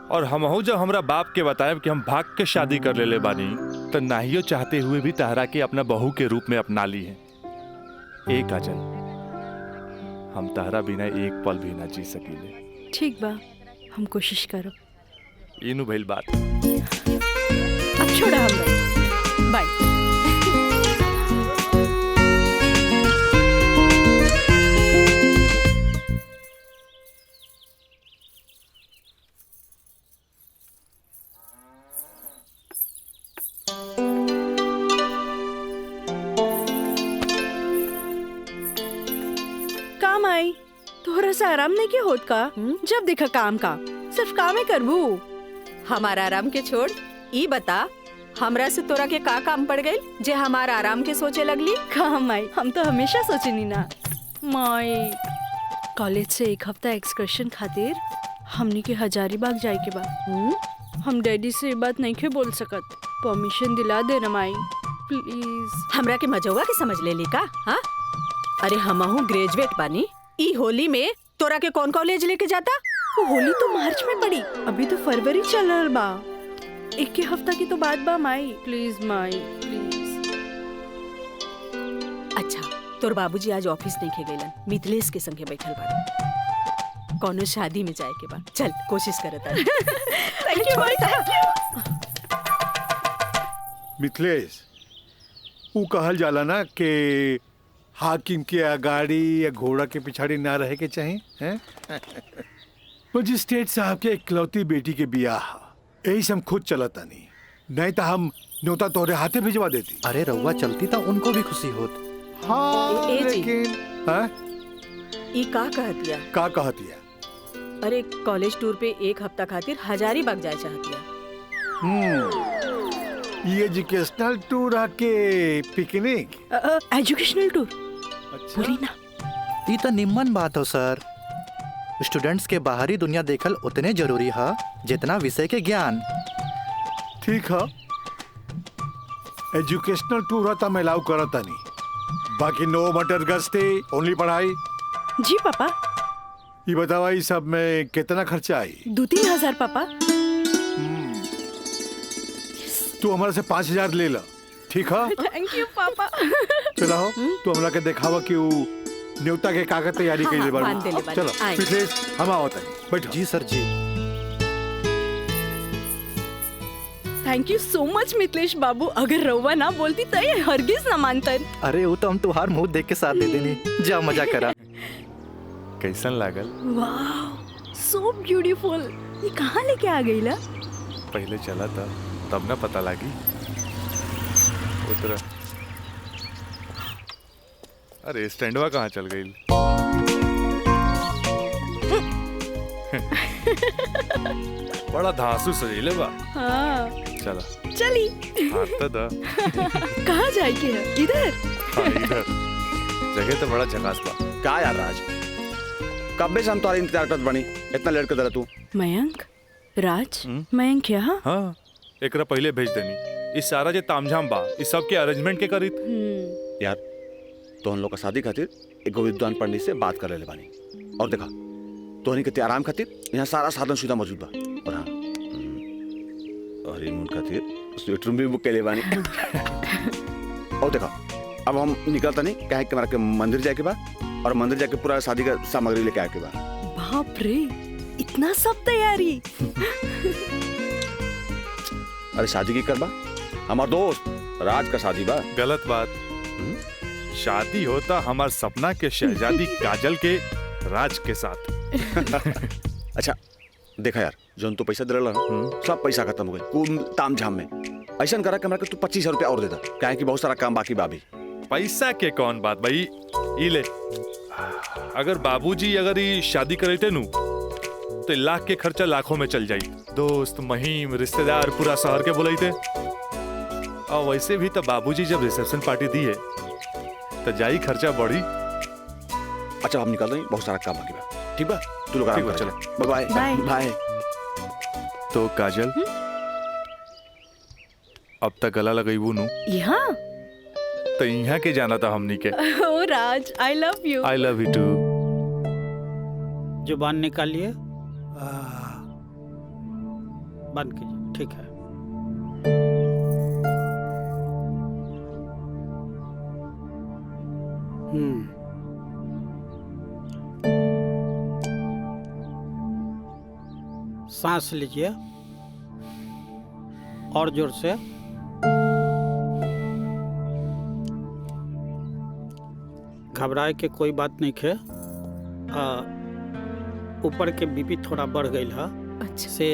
और हमहू जब हमरा बाप के बताएब कि हम भाग के शादी कर लेले बानी, तो नाहियो चाहते हुए भी तहरा के अपना बहू के रूप में अपना ली है। ए काजल, हम तहरा बिना एक पल भी ना जी सकीले। ठीक बा, हम कोशिश करब। इनु भइल बात। अब छोड़ा हमरा, बाय। काम आई तोहरा से आराम नहीं के होत का? जब देखा काम का सिर्फ काम ही करबू। हमारा आराम के छोड़, ई बता हमरा से तोरा के का काम पड़ गई जे हमारा आराम के सोचे लगली? काम आई, हम तो हमेशा सोचनी ना माई। कॉलेज से एक हफ्ता एक्सकर्शन खातिर हमनी के हजारीबाग जाए के बाद हम डैडी से ये बात नहीं के बोल सकत। परमिशन दिला दे ना माई प्लीज। हमरा के मजौवा के समझ ले ली का? हाँ, अरे हमहू ग्रेजुएट बानी। ई होली में तोरा के कौन कॉलेज लेके जाता? वो होली तो मार्च में पड़ी, अभी तो फरवरी चल रहा बा। एक के हफ्ता की तो बात बा माई, प्लीज माई प्लीज। अच्छा, तोर बाबूजी आज ऑफिस नहीं खे गइलन, मिथिलेश के संगे बैठल बाड़े। कौनो शादी में जाए के बा, चल कोशिश करत आनी। थैंक यू माई। मिथिलेश, ऊ कहल जाला ना कि हाकिम के अगाड़ी या घोड़ा के पिछाड़ी ना रहे के चाहिए हैं? मजिस्ट्रेट साहब के इकलौती बेटी के बियाह, यही से हम खुद चलता नहीं तो हम न्योता तोहरे हाथे भिजवा देती। अरे रउआ चलती तो उनको भी खुशी होत। हाँ, ए जी। लेकिन हाँ? ई का कहतिया? का कहतिया? अरे कॉलेज टूर पे एक हफ्ता खातिर हजारीबाग जाए चाहतिया। ये एजुकेशनल टूर आके पिकनिक? एजुकेशनल टूर बोली ना। ये तो निम्मन बात हो सर। स्टूडेंट्स के बाहरी दुनिया देखल उतने जरूरी है जितना विषय के ज्ञान। ठीक है, एजुकेशनल टूर होता मैं अलाउ करता नहीं, बाकी नो मटर गस्ती, ओनली पढ़ाई। जी पापा। ये बतावा ये सब में कितना खर्चा आई? 2-3 हजार पापा। तू हमारे से 5,000 ले ला, ठीक है? थैंक यू पापा। चलो तू हमरा के दिखावा कि वो न्योता के कागज तैयारी कर ले बाड़ू। चलो मिथिलेश, हम आवत हैं, बैठो। जी सर जी। Thank you so much Mithilesh बाबू। अगर रउआ ना बोलती तो ये हरगिज ना मानतन। अरे वो तो हम तुहार मुंह देख के साथ दे देनी। जा मजा करा। कैसन लागल? वाह, सो ब्यूटीफुल। ये कहाँ लेके आ गई ला? पहले चला था तब ना पता लगी। उतरा। अरे स्टैंडवा कहाँ चल गई? बड़ा धांसू सजीले बा। हाँ। चला चली। आता दा। कहाँ जाए के है? इधर। हाँ, इधर। जगह तो बड़ा झकास बा। क्या यार राज, कब से हम तुम्हारे इंतजार करत बनी, इतना लेट कर दे तू? मयंक, राज, मयंक यहाँ? हाँ, एकरा पहले भेज देनी। इस सारा जे तामझाम बा, इस सब के अरेंजमेंट के करी। यार तो हम लोग का शादी खातिर एक विद्वान पंडित से बात कर ले बानी, और देखा तोहनी के आराम खातिर यहाँ सारा साधन सुविधा मौजूद बा। और हाँ, हनीमून खातिर स्वीट रूम भी बुक कर ले बानी। और देखा अब हम निकलता नहीं, कहे कि हमारा के मंदिर जाए के बा, और मंदिर जाके पूरा शादी का सामग्री लेके आए के बा। बाप रे, इतना सब तैयारी। अरे शादी की करबा, हमार दोस्त राज का शादी बा। गलत बात। शादी होता हमार सपना के शहजादी काजल के राज के साथ। अच्छा देखा यार, जो तो पैसा दिला सब पैसा खत्म हो गई कुल ताम झाम में। ऐसा करा कि तू 25,000 रुपया और दे दा, क्या है कि बहुत सारा काम बाकी बाबी। पैसा के कौन बात भाई, ये ले। अगर बाबूजी अगर ये शादी करते नु तो लाख के खर्चा लाखों में चल जाई। दोस्त महिम रिश्तेदार पूरा शहर के बुलाते। और वैसे भी तो बाबूजी जब रिसेप्शन पार्टी दी है तो जाई खर्चा बढ़ी। अच्छा हम निकल रहे हैं, बहुत सारा काम बाकी बा। ठीक बा, तू लोग आराम कर। चलो बाय बाय बाय। तो काजल अब तक गला लगईबू नु यहाँ तो यहाँ के जाना था हमनी के। ओ Raj, I love you. I love you too. जुबान निकालिए। बंद कीजिए, ठीक है। सांस लीजिए और जोर से। घबराए के कोई बात नहीं है। ऊपर के बीपी थोड़ा बढ़ गई है। अच्छा। से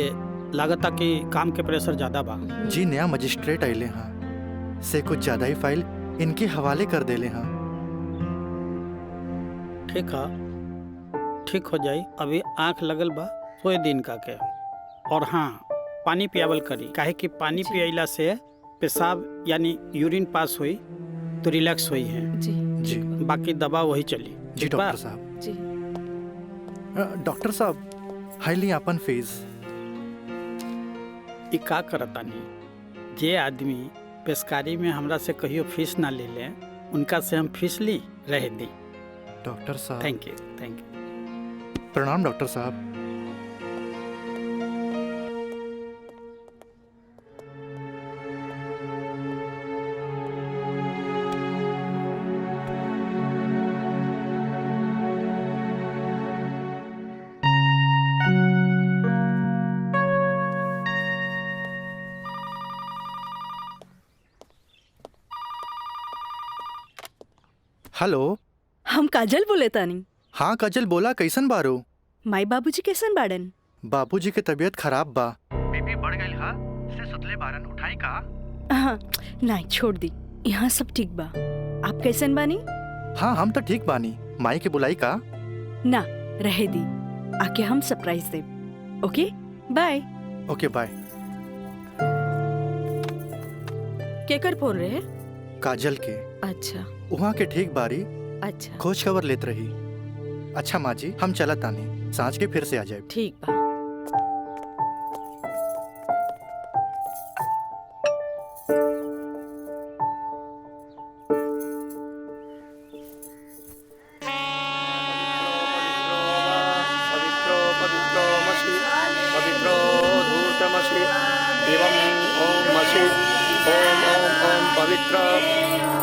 लागता कि काम के प्रेशर ज्यादा बा। जी नया मजिस्ट्रेट आइले हाँ से कुछ ज्यादा ही फाइल इनके हवाले कर देले हाँ। ठीक है, ठीक हो जाई। अभी आंख लगल बा, सोए दिन का के। और हाँ, पानी पियावल करी, काहे कि पानी पियला से पेशाब यानी यूरिन पास हुई तो रिलैक्स हुई है। जी जी बाकी दवा वही चली। जी डॉक्टर साहब। जी डॉक्टर साहब हाईली अपन फीस ई का करतानी, जे आदमी पेशकारी में हमरा से कहियो फीस ना ले ले, उनका से हम फीस ली रह दी। डॉक्टर साहब थैंक यू, थैंक यू। प्रणाम डॉक्टर साहब। हेलो, हम काजल बोले तानी। हाँ काजल बोला, कैसन बारो? माई बाबूजी कैसन बाड़न? बाबूजी के तबीयत खराब बा। बीपी बढ़ गई हा, से सुतले बारन, उठाई का? हाँ, नहीं छोड़ दी, यहाँ सब ठीक बा। आप कैसन बानी? हाँ हम तो ठीक बानी। माई के बुलाई का? ना रहे दी, आके हम सरप्राइज दे। Okay bye. Okay bye. केकर फोन रहे? काजल के। अच्छा वहाँ के ठीक बारी। अच्छा खोज खबर लेत रही। अच्छा माँ जी, हम चलत तानी, सांझ के फिर से आ जाए। ठीक बा।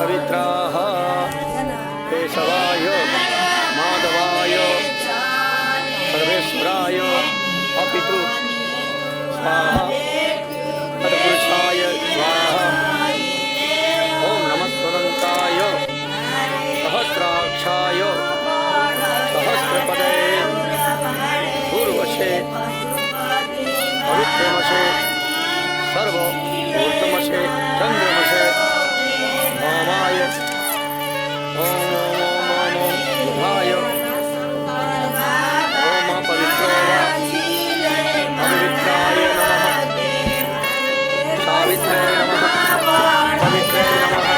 पवित्राः केशवाय माधवाय सर्वेश्वराय अपितु स्वाहा तत्पुरुषाय स्वाहा। ओम नमः स्वदन्ताय सहस्राक्षाय सहस्रपदे पूर्वशे पवित्रमशे सर्व ऊर्ध्वमशे चन्द्रमशे वामाय ओम ओम ओम बुधाय ओम पवित्रो वा पवित्राय नमः सावित्रे नमः पवित्रे नमः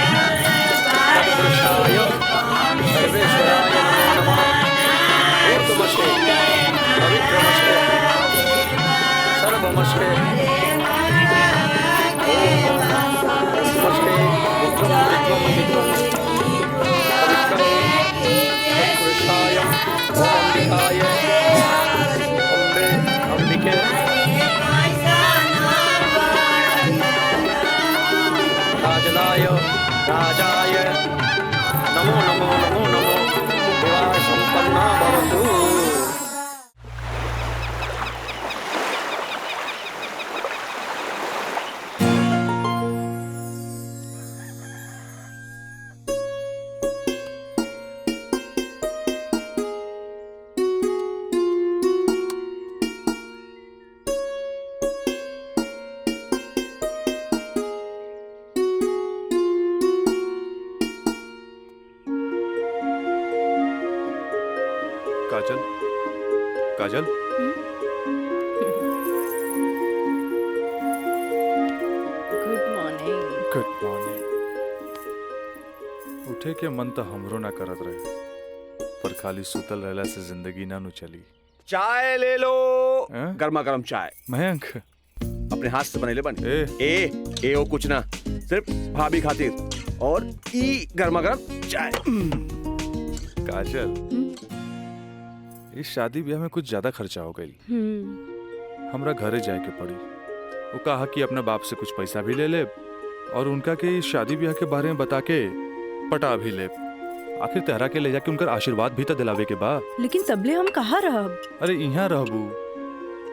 तत्पुरुषाय सर्वेश्वराय नमो नमः। ऊर्ध्वमशे पवित्रमशे सर्वमशे राजलाय राजाय नमो नमो नमो नमो विवाह संपन्ना भवतु। काजल, काजल, गुड मॉर्निंग। Good morning. उठे के मन तो हमरो ना करत रहे, पर खाली सुतल रहला से जिंदगी ना नु चली। चाय ले लो। गर्मा गर्म चाय। मयंक अपने हाथ से बनेले बन। ए ओ कुछ ना, सिर्फ भाभी खातिर। और ई गर्मा गर्म चाय। काजल, इस शादी ब्याह में कुछ ज्यादा खर्चा हो गई। हमरा घरे जाए के पड़ी। वो कहा कि अपना बाप से कुछ पैसा भी ले ले और उनका के इस शादी ब्याह के बारे में बता के पटा भी ले। आखिर तहरा के ले जाके उनका आशीर्वाद भी तो दिलावे के बा। लेकिन तबले हम कहाँ रहब? अरे यहाँ रहबू।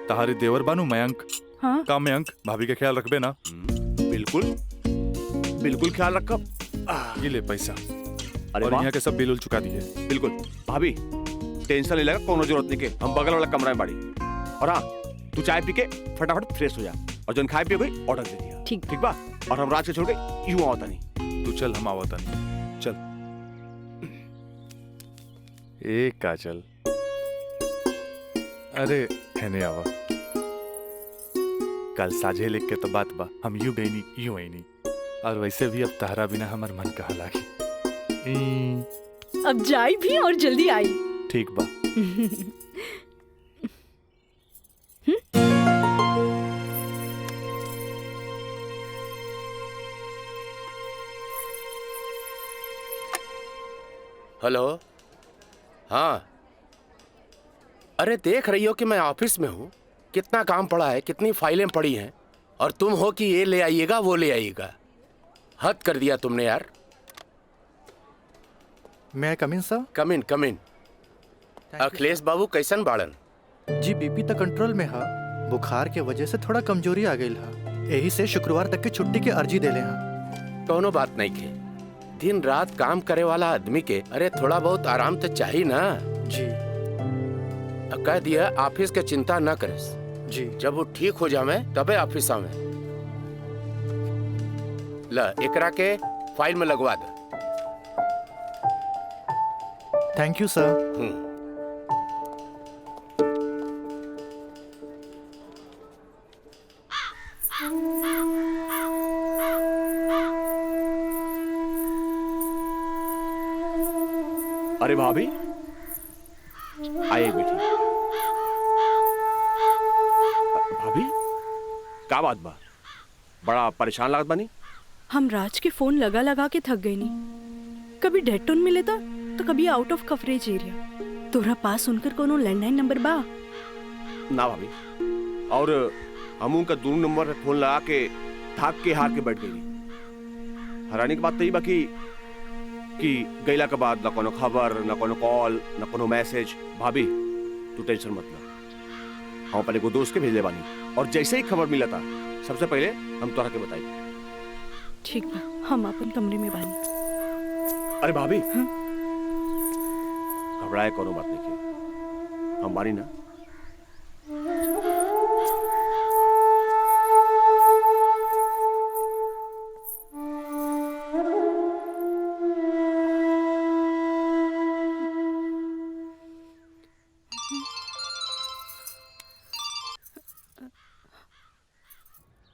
तहारी देवर बानू मयंक। हाँ? का मयंक भाभी का ख्याल रखबे ना? बिल्कुल बिल्कुल ख्याल रखब। ये ले पैसा। अरे और वाह। यहाँ के सब बिल उल चुका दिए। बिल्कुल भाभी टेंशन नहीं लगा, कोनो जरूरत नहीं के। हम बगल वाला कमरा में बाड़ी। और हाँ तू चाय पी के फटाफट फ्रेश हो जा और जन खाए पिए गई ऑर्डर दे दिया। ठीक बा। और हम रात के छोड़ के यूं आवता नहीं। तू चल, हम आवता नहीं। चल। ए काजल, अरे हैने आवा। कल साझे लिख के तो बात बा, हम यूं गई नहीं यूं आई नहीं। और वैसे भी अब तहरा बिना हमार मन कहा लागी। अब जाई भी और जल्दी आई। ठीक बा। हेलो। हाँ, अरे देख रही हो कि मैं ऑफिस में हूँ। कितना काम पड़ा है, कितनी फाइलें पड़ी हैं, और तुम हो कि ये ले आइएगा वो ले आइएगा। हद कर दिया तुमने यार। मैं कम इन सर? कम इन। अखिलेश बाबू कैसन बाड़न? जी बीपी तो कंट्रोल में है। बुखार के वजह से थोड़ा कमजोरी आ गई है। यही से शुक्रवार तक की छुट्टी की अर्जी दे ले हैं। कोनो बात नहीं के। दिन रात काम करे वाला आदमी के अरे थोड़ा बहुत आराम तो चाहिए ना। जी। कह दिया ऑफिस के चिंता न करे। जी। जब वो ठीक हो जावे तबे ऑफिस आवे। ला एकरा के फाइल में लगवा दे। थैंक यू सर। अरे भाभी आइए बेटी। भाभी क्या बात बा? बड़ा परेशान लागत बानी। हम राज के फोन लगा लगा के थक गए नहीं। कभी डेड टोन में लेता तो कभी आउट ऑफ कवरेज एरिया। तोरा पास उनकर कोनो लैंडलाइन नंबर बा? ना भाभी, और हम उनका दोनों नंबर पे फोन लगा के थक के हार के बैठ गई। हैरानी की बात तो ये बाकी कि गैला के बाद ना कोनो खबर, ना कोनो कॉल, ना कोनो मैसेज। भाभी तू टेंशन मत ले। हम अपने को दोस्त के भेजे बानी और जैसे ही खबर मिला था सबसे पहले हम तोरा के बताई। ठीक बा, हम अपन कमरे में बानी। अरे भाभी घबराए कोनो बात नहीं की, हम बानी ना।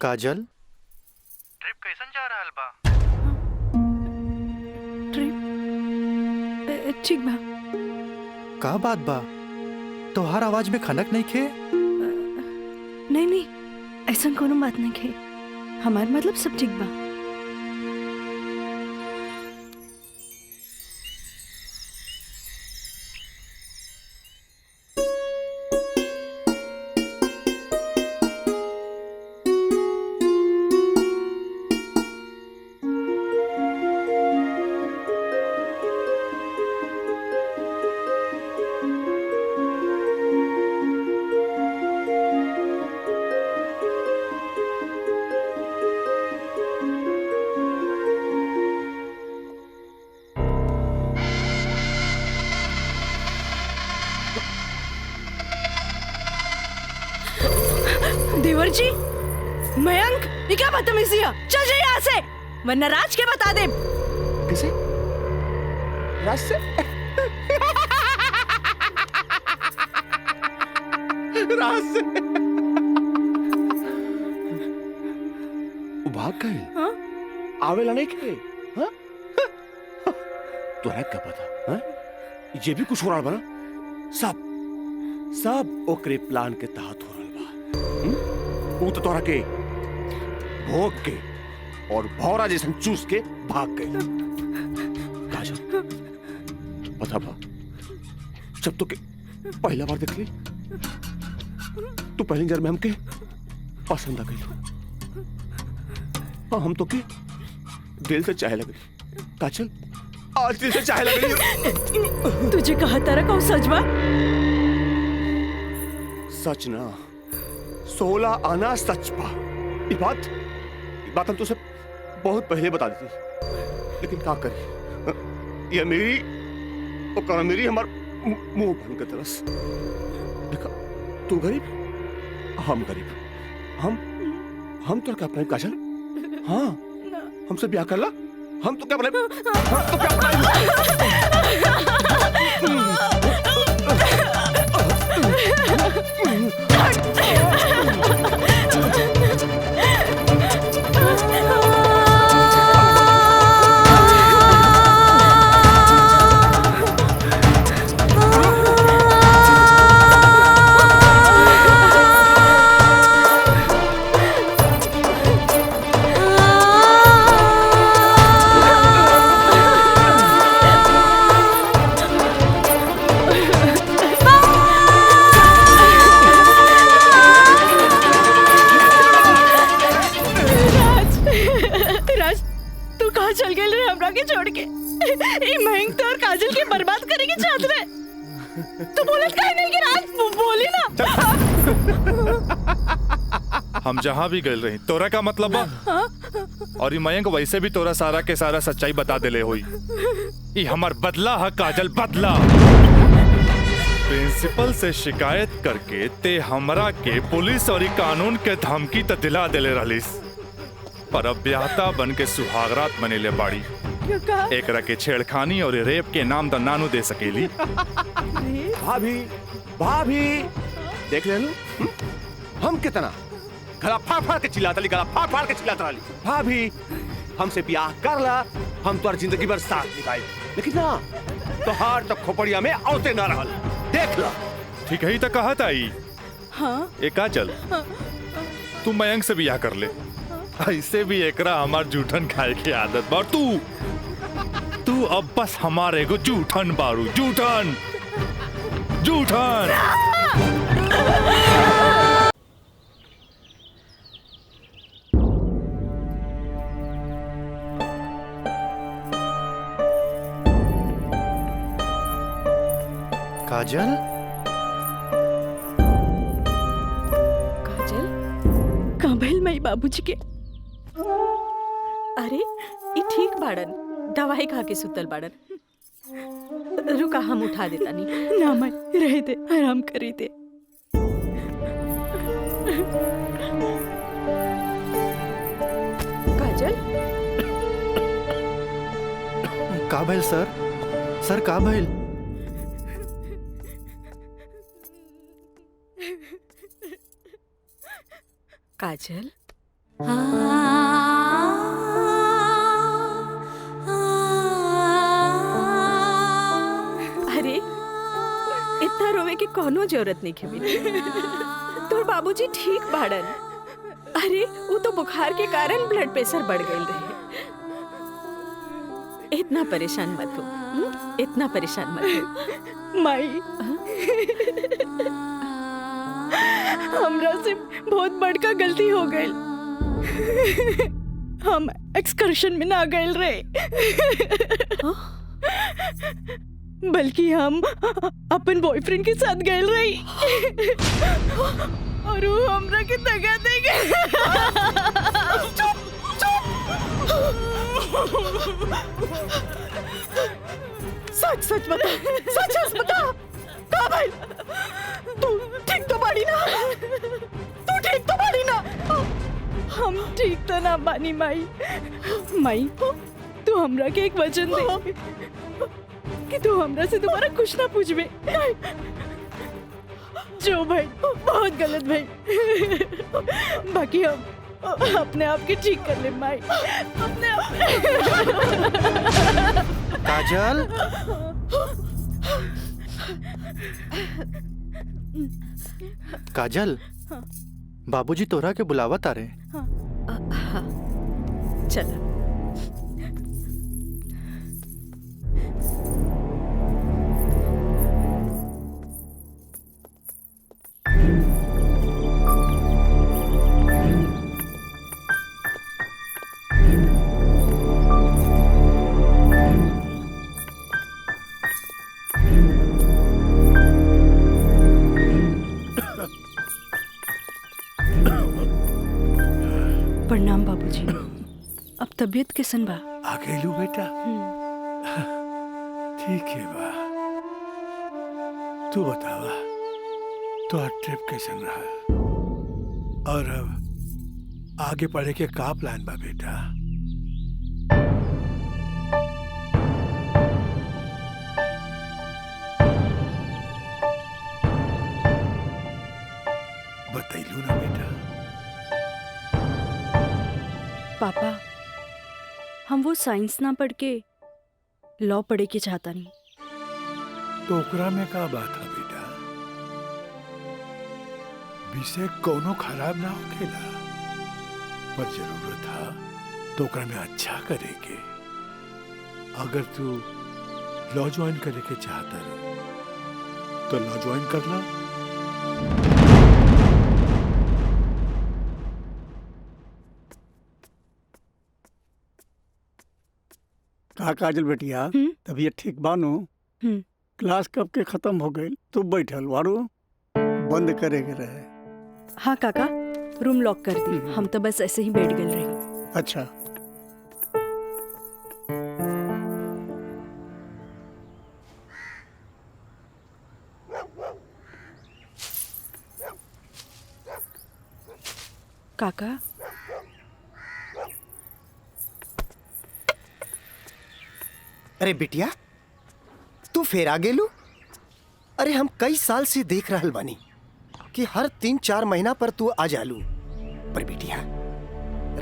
काजल, ट्रिप कैसन जा रहल बा? ट्रिप ठीक बा। का बात बा? तोहार आवाज में खनक नहीं खे? नहीं, ऐसा कोनो बात नहीं खे। हमार मतलब सब ठीक बा। देवर जी, मयंक, ये क्या बदतमीजी है? चल जाइए यहाँ से, वरना राज के बता दे। किसे? राज से? राज से? वो भाग गए? हाँ? आवेला नहीं के? हाँ? तोरा क्या पता? हाँ? ये भी कुछ हो रहा बना? सब ओकरे प्लान के तहत हो रहा बा। वो तो तोरा के भोग के और भौरा जैसन चूस के भाग गए। काजल, पता बा, पहला बार देख ली तू पहली नजर में हमके पसंद आ गई। हाँ, हम तो के दिल से चाहे लगे काजल, आज दिल से चाहे लगे। तुझे कहा तारा कौन सच बा? सच ना 16 आना सच बा। ये बात हम तुझसे बहुत पहले बता दी थी, लेकिन क्या करी, ये मेरी और मेरी हमार मुंह बन के तरस। देखा, तू गरीब हम गरीब, हम तो क्या अपने काजल? हाँ, हमसे ब्याह कर ला, हम तो क्या अपने छोड़ के महंग तो और काजल के बर्बाद करेंगे चाहत रहे। तू बोलत काहे नहीं कि राज बोली ना। हम जहाँ भी गए रही तोरा का मतलब बा, और ये मयंक वैसे भी तोरा सारा के सारा सच्चाई बता देले होई। ये हमार बदला है काजल, बदला। प्रिंसिपल से शिकायत करके ते हमरा के पुलिस और कानून के धमकी तो दिला देले रहलिस, पर अब ब्याहता बन के सुहागरात बनेले बाड़ी। एकरा के छेड़खानी और रेप के नाम तो नानू दे सकेली। भाभी देख ले हम कितना गला फाड़ के चिल्लाता ली, गला फाड़ के चिल्लाता ली। भाभी हमसे ब्याह कर ला, हम तो जिंदगी भर साथ निभाए, लेकिन ना तो हार तो खोपड़िया में औते ना रहल। देख ला, ठीक है ही तो कहा था ही। हाँ? एका चल तू मयंक से ब्याह कर ले, ऐसे भी एकरा हमार जूठन खाए की आदत बा। तू अब बस हमारे को जूठन बारू, जूठन जूठन। काजल, काजल कहाँ भइल माई बाबूजी के? अरे ये ठीक बाड़न, दवाई खा के सुतल बाड़न। रुका हम उठा देता नहीं। ना माई रह दे, आराम करी दे। काजल का भइल सर? सर का भइल? काजल अरे इतना रोवे की कोनो जरूरत नहीं है बेटी। तोर बाबूजी ठीक बाड़न। अरे वो तो बुखार के कारण ब्लड प्रेशर बढ़ गई रहे। इतना परेशान मत हो, इतना परेशान मत हो माई। हमरा से बहुत बड़का गलती हो गई। हम एक्सकर्शन में ना गए रहे, बल्कि हम अपन बॉयफ्रेंड के साथ गए रही। और वो हमरा के दगा दे गए। सच सच बता, सच सच बता। कहाँ भाई? तू ठीक तो बाड़ी ना? तू ठीक तो बाड़ी ना? हम ठीक तो ना बानी माई। माई तू हमरा के एक वचन दे कि तू हमरा से दोबारा कुछ ना पूछबे। जो भाई बहुत गलत भाई, बाकी हम अपने आप के ठीक कर ले माई, अपने आप। काजल, काजल, बाबूजी तोरा के बुलावा तारे। चला। प्रणाम बाबूजी। अब तबीयत कैसन बा? आ गइलू बेटा। ठीक है बा। तू बतावा तो ट्रिप कैसन रहा और अब आगे पढ़े के का प्लान बा बेटा? बतैलू ना बेटा। पापा हम वो साइंस ना पढ़ के लॉ पढ़े के चाहता नहीं। तो ओकरा में का बात है बेटा? विषय कोनो खराब ना होखेला, पर जरूरत है तो ओकरा में अच्छा करे के। अगर तू लॉ ज्वाइन करे के चाहता रहो तो लॉ ज्वाइन कर ला। का काजल बेटिया तबीयत ठीक बानू? क्लास कब के खत्म हो गई? तू बैठल वारू बंद करे के रहे। हाँ काका, रूम लॉक कर दी। हम तो बस ऐसे ही बैठ गए रहे। अच्छा काका अरे बिटिया तू फिर आ गेलू? अरे हम कई साल से देख रहल बानी कि हर 3-4 महीना पर तू आ जालू। पर बिटिया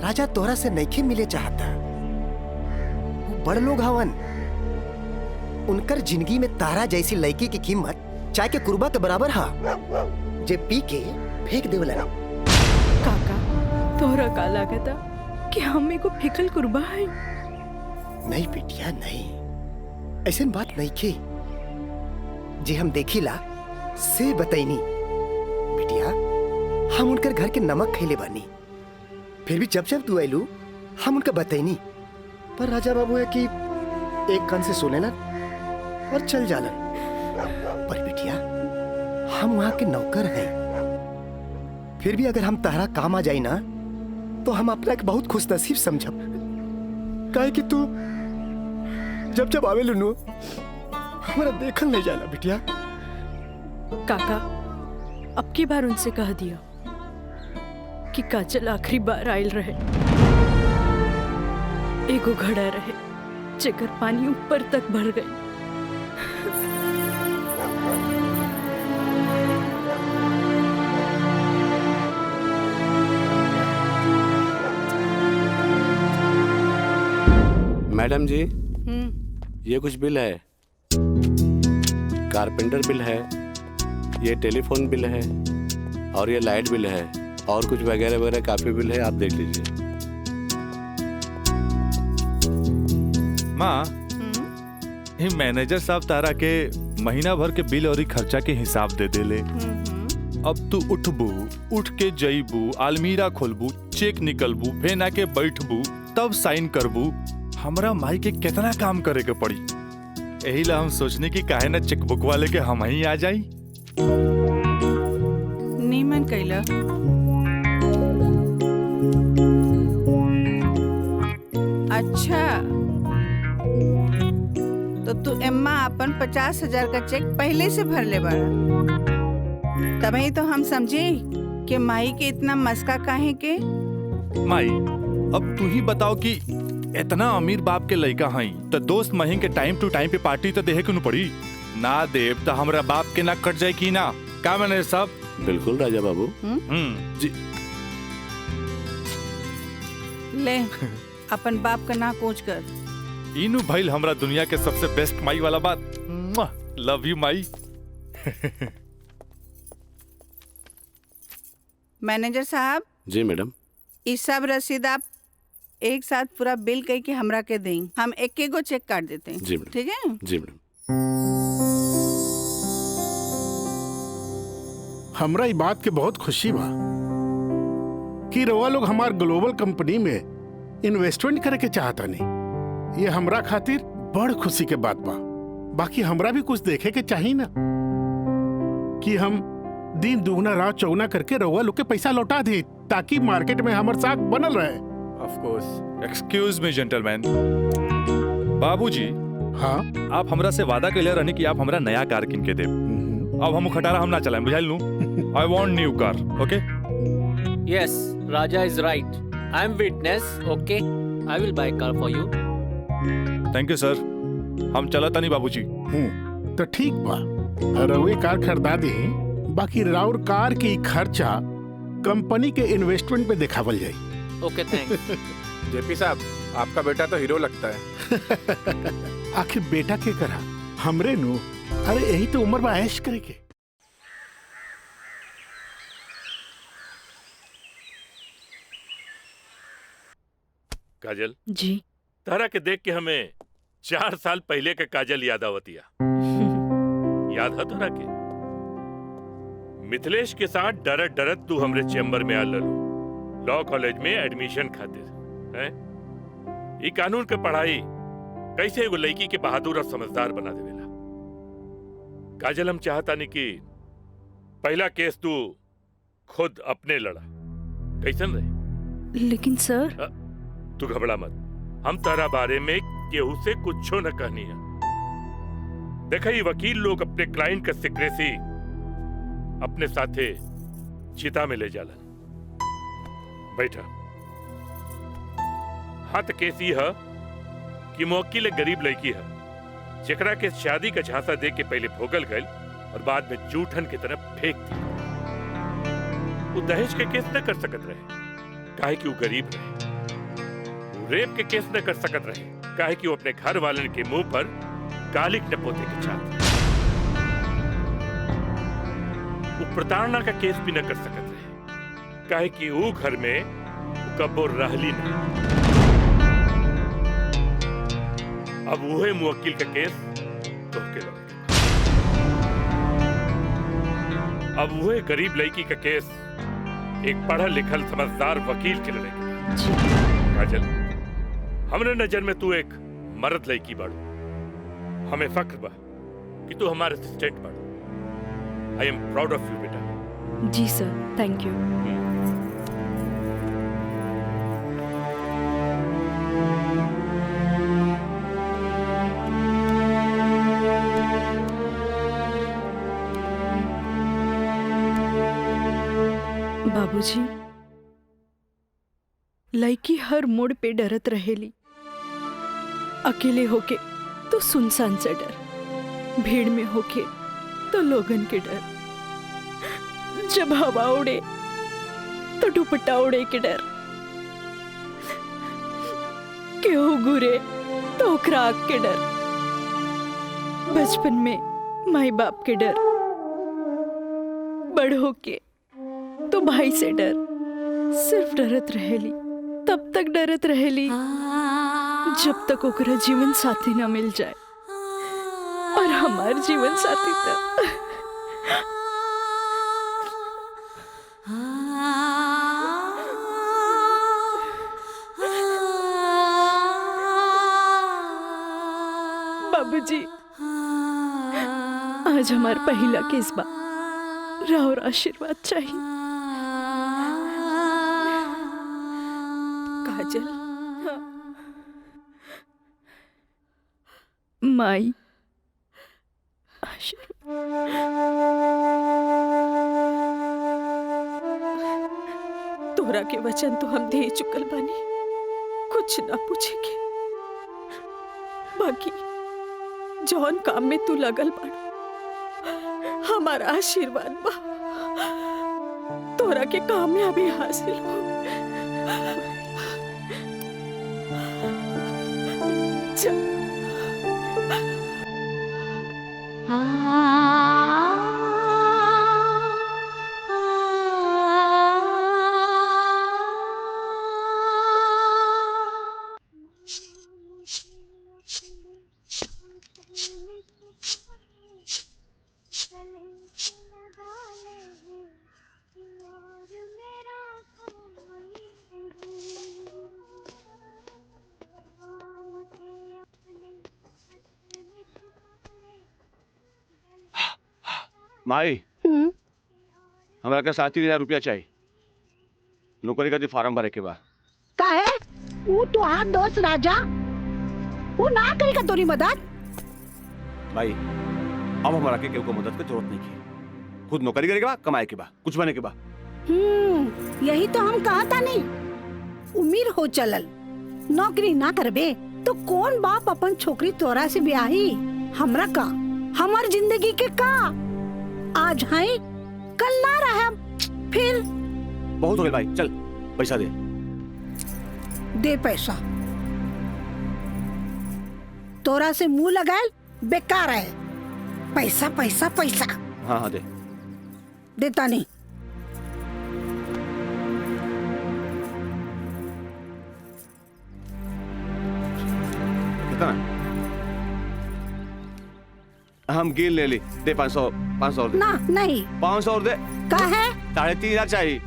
राजा तोहरा से नइखे मिले चाहता। वो बड़ लोग हवन, उनकर जिंदगी में तारा जैसी लड़की की कीमत चाय के कुर्बा के बराबर हा, जे पी के फेंक देवलन। काका तोहरा का लागता कि हमें को फेकल कुर्बा है? नहीं बिटिया नहीं, ऐसे बात नहीं के जे हम देखिला से बताइनी। बिटिया हम उनकर घर के नमक खैले बानी, फिर भी जब जब तू आयलू हम उनका बताइनी। पर राजा बाबू है कि एक कान से सुनेलन और चल जालन। पर बिटिया हम वहां के नौकर हैं, फिर भी अगर हम तारा काम आ जाई ना तो हम अपना एक बहुत खुश नसीब समझब। काहे कि तू जब जब आवे लुनू हमारा देखल नहीं जाला बिटिया। काका अब की बार उनसे कह दिया कि काजल आखिरी बार आयल रहे, एगो घड़ा रहे जेकर पानी ऊपर तक भर गई। मैडम जी ये कुछ बिल है, कारपेंटर बिल है, ये टेलीफोन बिल है और ये लाइट बिल है और कुछ वगैरह वगैरह काफी बिल है, आप देख लीजिए। माँ ये मैनेजर साहब तारा के महीना भर के बिल और खर्चा के हिसाब दे देले। अब तू उठबू, उठ के जईबू, अलमीरा खोलबू, चेक निकलबू, फेन आके बैठबू, तब साइन करबू। हमरा माई के कितना काम करे के पड़ी। यही ला हम सोचने की काहे ना चेकबुक वाले के हम ही आ जाई। नीमन कैला। अच्छा तो तू एम्मा अपन 50,000 का चेक पहले से भर ले बाड़ा, तभी तो हम समझे कि माई के इतना मस्का काहे के। माई अब तू ही बताओ कि इतना अमीर बाप के लड़का हई तो दोस्त महीन के टाइम टू टाइम पे पार्टी तो देहे क्यों पड़ी ना? देव तो हमरा बाप के ना कट जाए की ना? का मैंने सब बिल्कुल राजा बाबू। जी ले अपन बाप का ना कोच कर। इनु भइल हमरा दुनिया के सबसे बेस्ट माई वाला बात। Love you Mai. मैनेजर साहब। जी मैडम। इस सब रसीद आप एक साथ पूरा बिल कह के हमरा के दें, हम एक गो चेक काट देते हैं। जी मैडम। ठीक है जी मैडम। हमरा ई बात के बहुत खुशी बा कि रउआ लोग हमार ग्लोबल कंपनी में इन्वेस्टमेंट करे के चाहता नहीं। ये हमरा खातिर बड़ खुशी के बात बा। बाकी हमरा भी कुछ देखे के चाहिए ना कि हम दिन दुगना रात चौगुना करके रउआ लोग के पैसा लौटा दे ताकि मार्केट में हमार साख बनल रहे। Of course. Excuse me gentleman. बाबूजी, हाँ, आप हमरा से वादा कैले रहनी कि आप हमरा नया कार किन के देब। अब हम खटारा हम ना चलाएं, बुझाइल नु? I want new car, okay? Yes, Raja is right. I am witness. Okay, I will buy car for you. Thank you sir. हम चला तनी बाबूजी। तो ठीक बा, रउए कार खरीदा दे, बाकी राउर कार की खर्चा कंपनी के इन्वेस्टमेंट पे दिखावल जाई। Okay, thanks. जेपी साहब, आपका बेटा तो हीरो लगता है। आखिर बेटा के करा हमरे नु, अरे यही तो उम्र में ऐश करे के। काजल जी। तारा के देख के हमें 4 साल पहले के काजल याद आवतिया। याद है तारा के? मिथिलेश के साथ डरत डरत तू हमरे चेम्बर में आ ललू लॉ कॉलेज में एडमिशन खातिर हैं? ई कानून के पढ़ाई कैसे एगो लड़की के बहादुर और समझदार बना देवेला। काजल, हम चाहता नहीं कि पहला केस तू खुद अपने लड़ा, कैसन रहे? लेकिन सर, तू घबरा मत, हम तारा बारे में केहू से कुछो न कहनी है। देखा, ये वकील लोग अपने क्लाइंट का सीक्रेसी अपने साथे चिता में ले जालन। बैठा। हाँ, तो केस ये है कि मुवक्किल एक गरीब लड़की है जेकरा के शादी का झांसा दे के पहले भोगल गई और बाद में जूठन की तरफ फेंक दी। वो दहेज के केस न कर सकत रहे काहे कि वो गरीब रहे। रेप के केस न कर सकत रहे काहे कि वो अपने घर वालन के मुंह पर कालिक न पोते के चाहते। वो प्रताड़ना का केस भी न कर सकत रहे काहे कि वो घर में कब्बो रहली नहीं। अब वही मुवक्किल का केस तो के लगे। अब वही गरीब लड़की का केस एक पढ़ा लिखल समझदार वकील के लड़ेगा। काजल, हमरे नजर में तू एक मर्द लड़की बाड़ू। हमें फख्र बा कि तू हमारे असिस्टेंट बाड़ू। आई एम प्राउड ऑफ यू बेटा। जी सर, थैंक यू। बाबूजी, लड़की हर मोड़ पे डरत रहेली। अकेले होके तो सुनसान से डर, भीड़ में होके तो लोगन के डर, जब हवा उड़े तो दुपट्टा उड़े के डर, केहू घूरे तो ओकरा आग के डर, बचपन में माई बाप के डर, बड़ होके तो भाई से डर। सिर्फ डरत रहेली, तब तक डरत रहेली जब तक ओकरा जीवन साथी न मिल जाए। और हमार जीवन साथी तो बाबूजी, आज हमार पहला केस बा, राउर आशीर्वाद चाहिए। काजल, माई, तोरा के वचन तो हम दे चुकल बानी, कुछ ना पूछेगे। बाकी जौन काम में तू लगल बाड़ू, हमारा आशीर्वाद बा तोरा के कामयाबी हासिल हो। माई हमरा के 7,000 रुपया चाहिए नौकरी का फार्म भरे के बा। का है वो तो हाथ दोस्त राजा वो ना करेगा तोरी मदद। भाई अब हमारा के केहू को मदद की जरूरत नहीं है, खुद नौकरी करे के बा, कमाए के बा, कुछ बने के बा। यही तो हम कहा था नहीं उम्मीद हो चलल नौकरी ना करबे तो कौन बाप अपन छोकरी तोरा से ब्याही। हमरा का हमार जिंदगी के का आज है कल ना रहे फिर। बहुत हो गया भाई, चल पैसा दे पैसा। तोरा से मुंह लगाए बेकार है। पैसा पैसा पैसा। हाँ हाँ दे। देता नहीं। कितना? हम गिन ले ली, दे 500 और दे। ना नहीं 500 और दे। का है 3,500 चाहिए।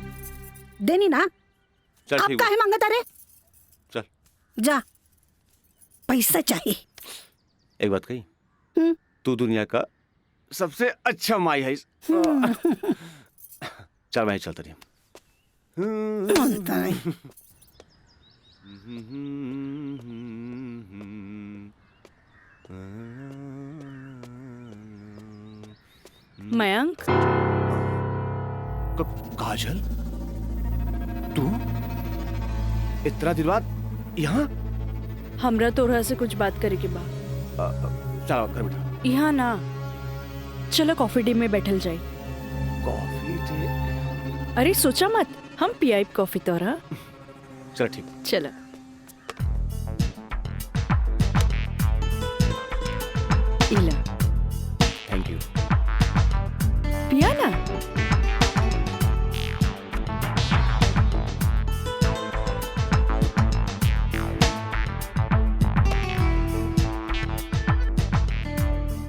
देनी ना। चल अब ठीक काहे मांगता रे? चल जा पैसा चाहिए। एक बात कही, तू दुनिया का सबसे अच्छा माई है। चल मैं चलता रही। मयंक काजल तू इतना दिन बाद यहाँ? हमरा तोरा से कुछ बात करे के बा। चलो घर बैठा। यहाँ ना, चलो कॉफी डे में बैठल जाए। Coffee day? अरे सोचा मत, हम पियाई कॉफी तोरा। चल ठीक। चलो इला। Thank you. पिया ना।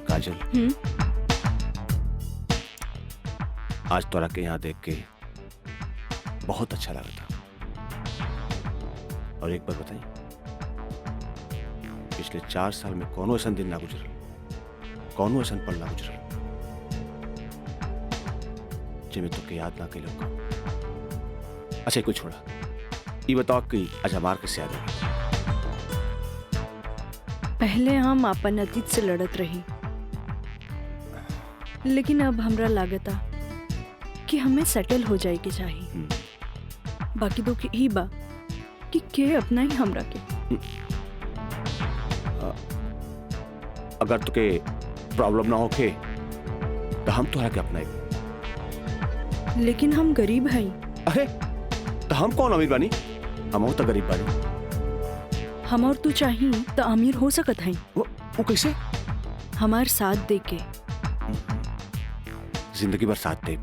काजल आज तोरा के यहाँ देख के बहुत अच्छा लगा था। और एक बार बताई, पिछले 4 साल में कौनो ऐसा दिन ना गुजरल, कौनो ऐसा पल ना गुजरल जिसमें तो के याद ना के लोग। अच्छा कुछ छोड़ा, ये बताओ कि आज हमार किससे याद है? पहले हम अपन अतीत से लड़त रही, लेकिन अब हमरा लागता कि हमें सेटल हो जाए के चाहिए। बाकी तो ही बा कि के अपना ही हमरा के। अगर तुके प्रॉब्लम ना होके तो हम तोहरा के अपना। लेकिन हम गरीब हैं। अरे तो हम कौन अमीर बानी? हम तो गरीब बानी। हम और तू चाहिए तो अमीर हो सकत हैं। वो कैसे? हमार साथ दे के। जिंदगी भर साथ दे।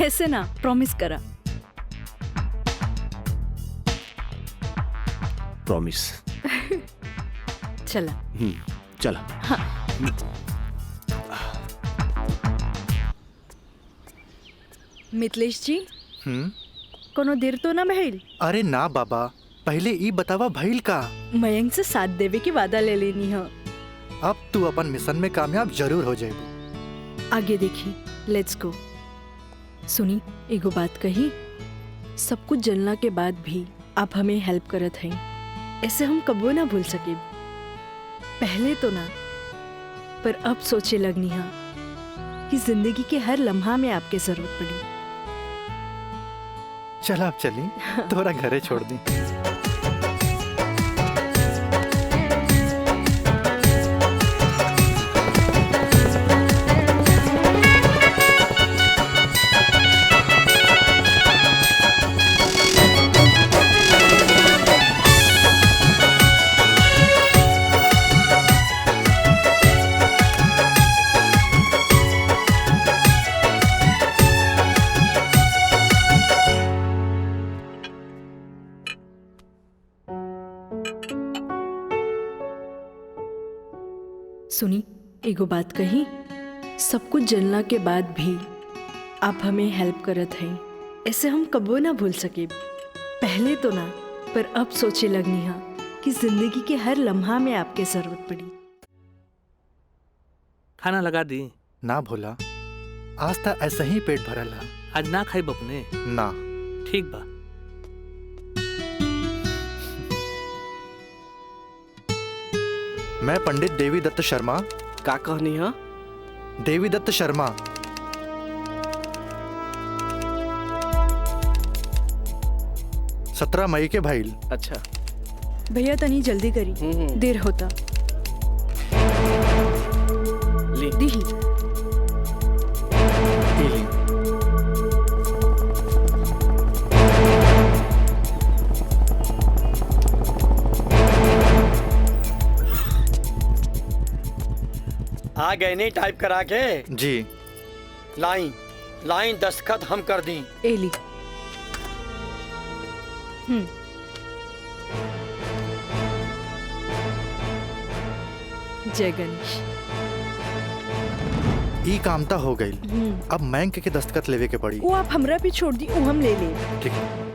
ऐसे ना, प्रॉमिस करा। प्रॉमिस। चला। चला। हाँ। मिथिलेश जी, कोनो देर तो ना भइल? अरे ना बाबा, पहले ई बतावा भइल का? मयंक से साथ देवे की वादा ले लेनी है। अब तू अपन मिशन में कामयाब जरूर हो जाएगी। आगे देखी, लेट्स गो। सुनी, एगो बात कही, सब कुछ जलना के बाद भी आप हमें हेल्प करत हैं, ऐसे हम कबो ना भूल सके। पहले तो ना, पर अब सोचे लगनी है कि जिंदगी के हर लम्हा में आपके जरूरत पड़ी। चल आप चली, तोरा घरे छोड़ दी। सुनी, एगो बात कही, सब कुछ जलना के बाद भी आप हमें हेल्प करत हैं, ऐसे हम कबो ना भूल सके। पहले तो ना, पर अब सोचे लगनी है कि जिंदगी के हर लम्हा में आपके जरूरत पड़ी। खाना लगा दी? ना भोला, आज तक ऐसा ही पेट भरल है। आज ना खाई बपने ना। ठीक बा। मैं पंडित देवी दत्त शर्मा। का कहनी है? देवी दत्त शर्मा। सत्रह मई के भाईल। अच्छा भैया तनी जल्दी करी, देर होता। दीही। आ गए नहीं टाइप करा के? जी। लाइन लाइन दस्तखत हम कर दी। एली। जय गणेश। ई कामता हो गई। अब बैंक के दस्तखत लेवे के पड़ी। वो आप हमरा पे छोड़ दी, वो हम ले ले। ठीक है।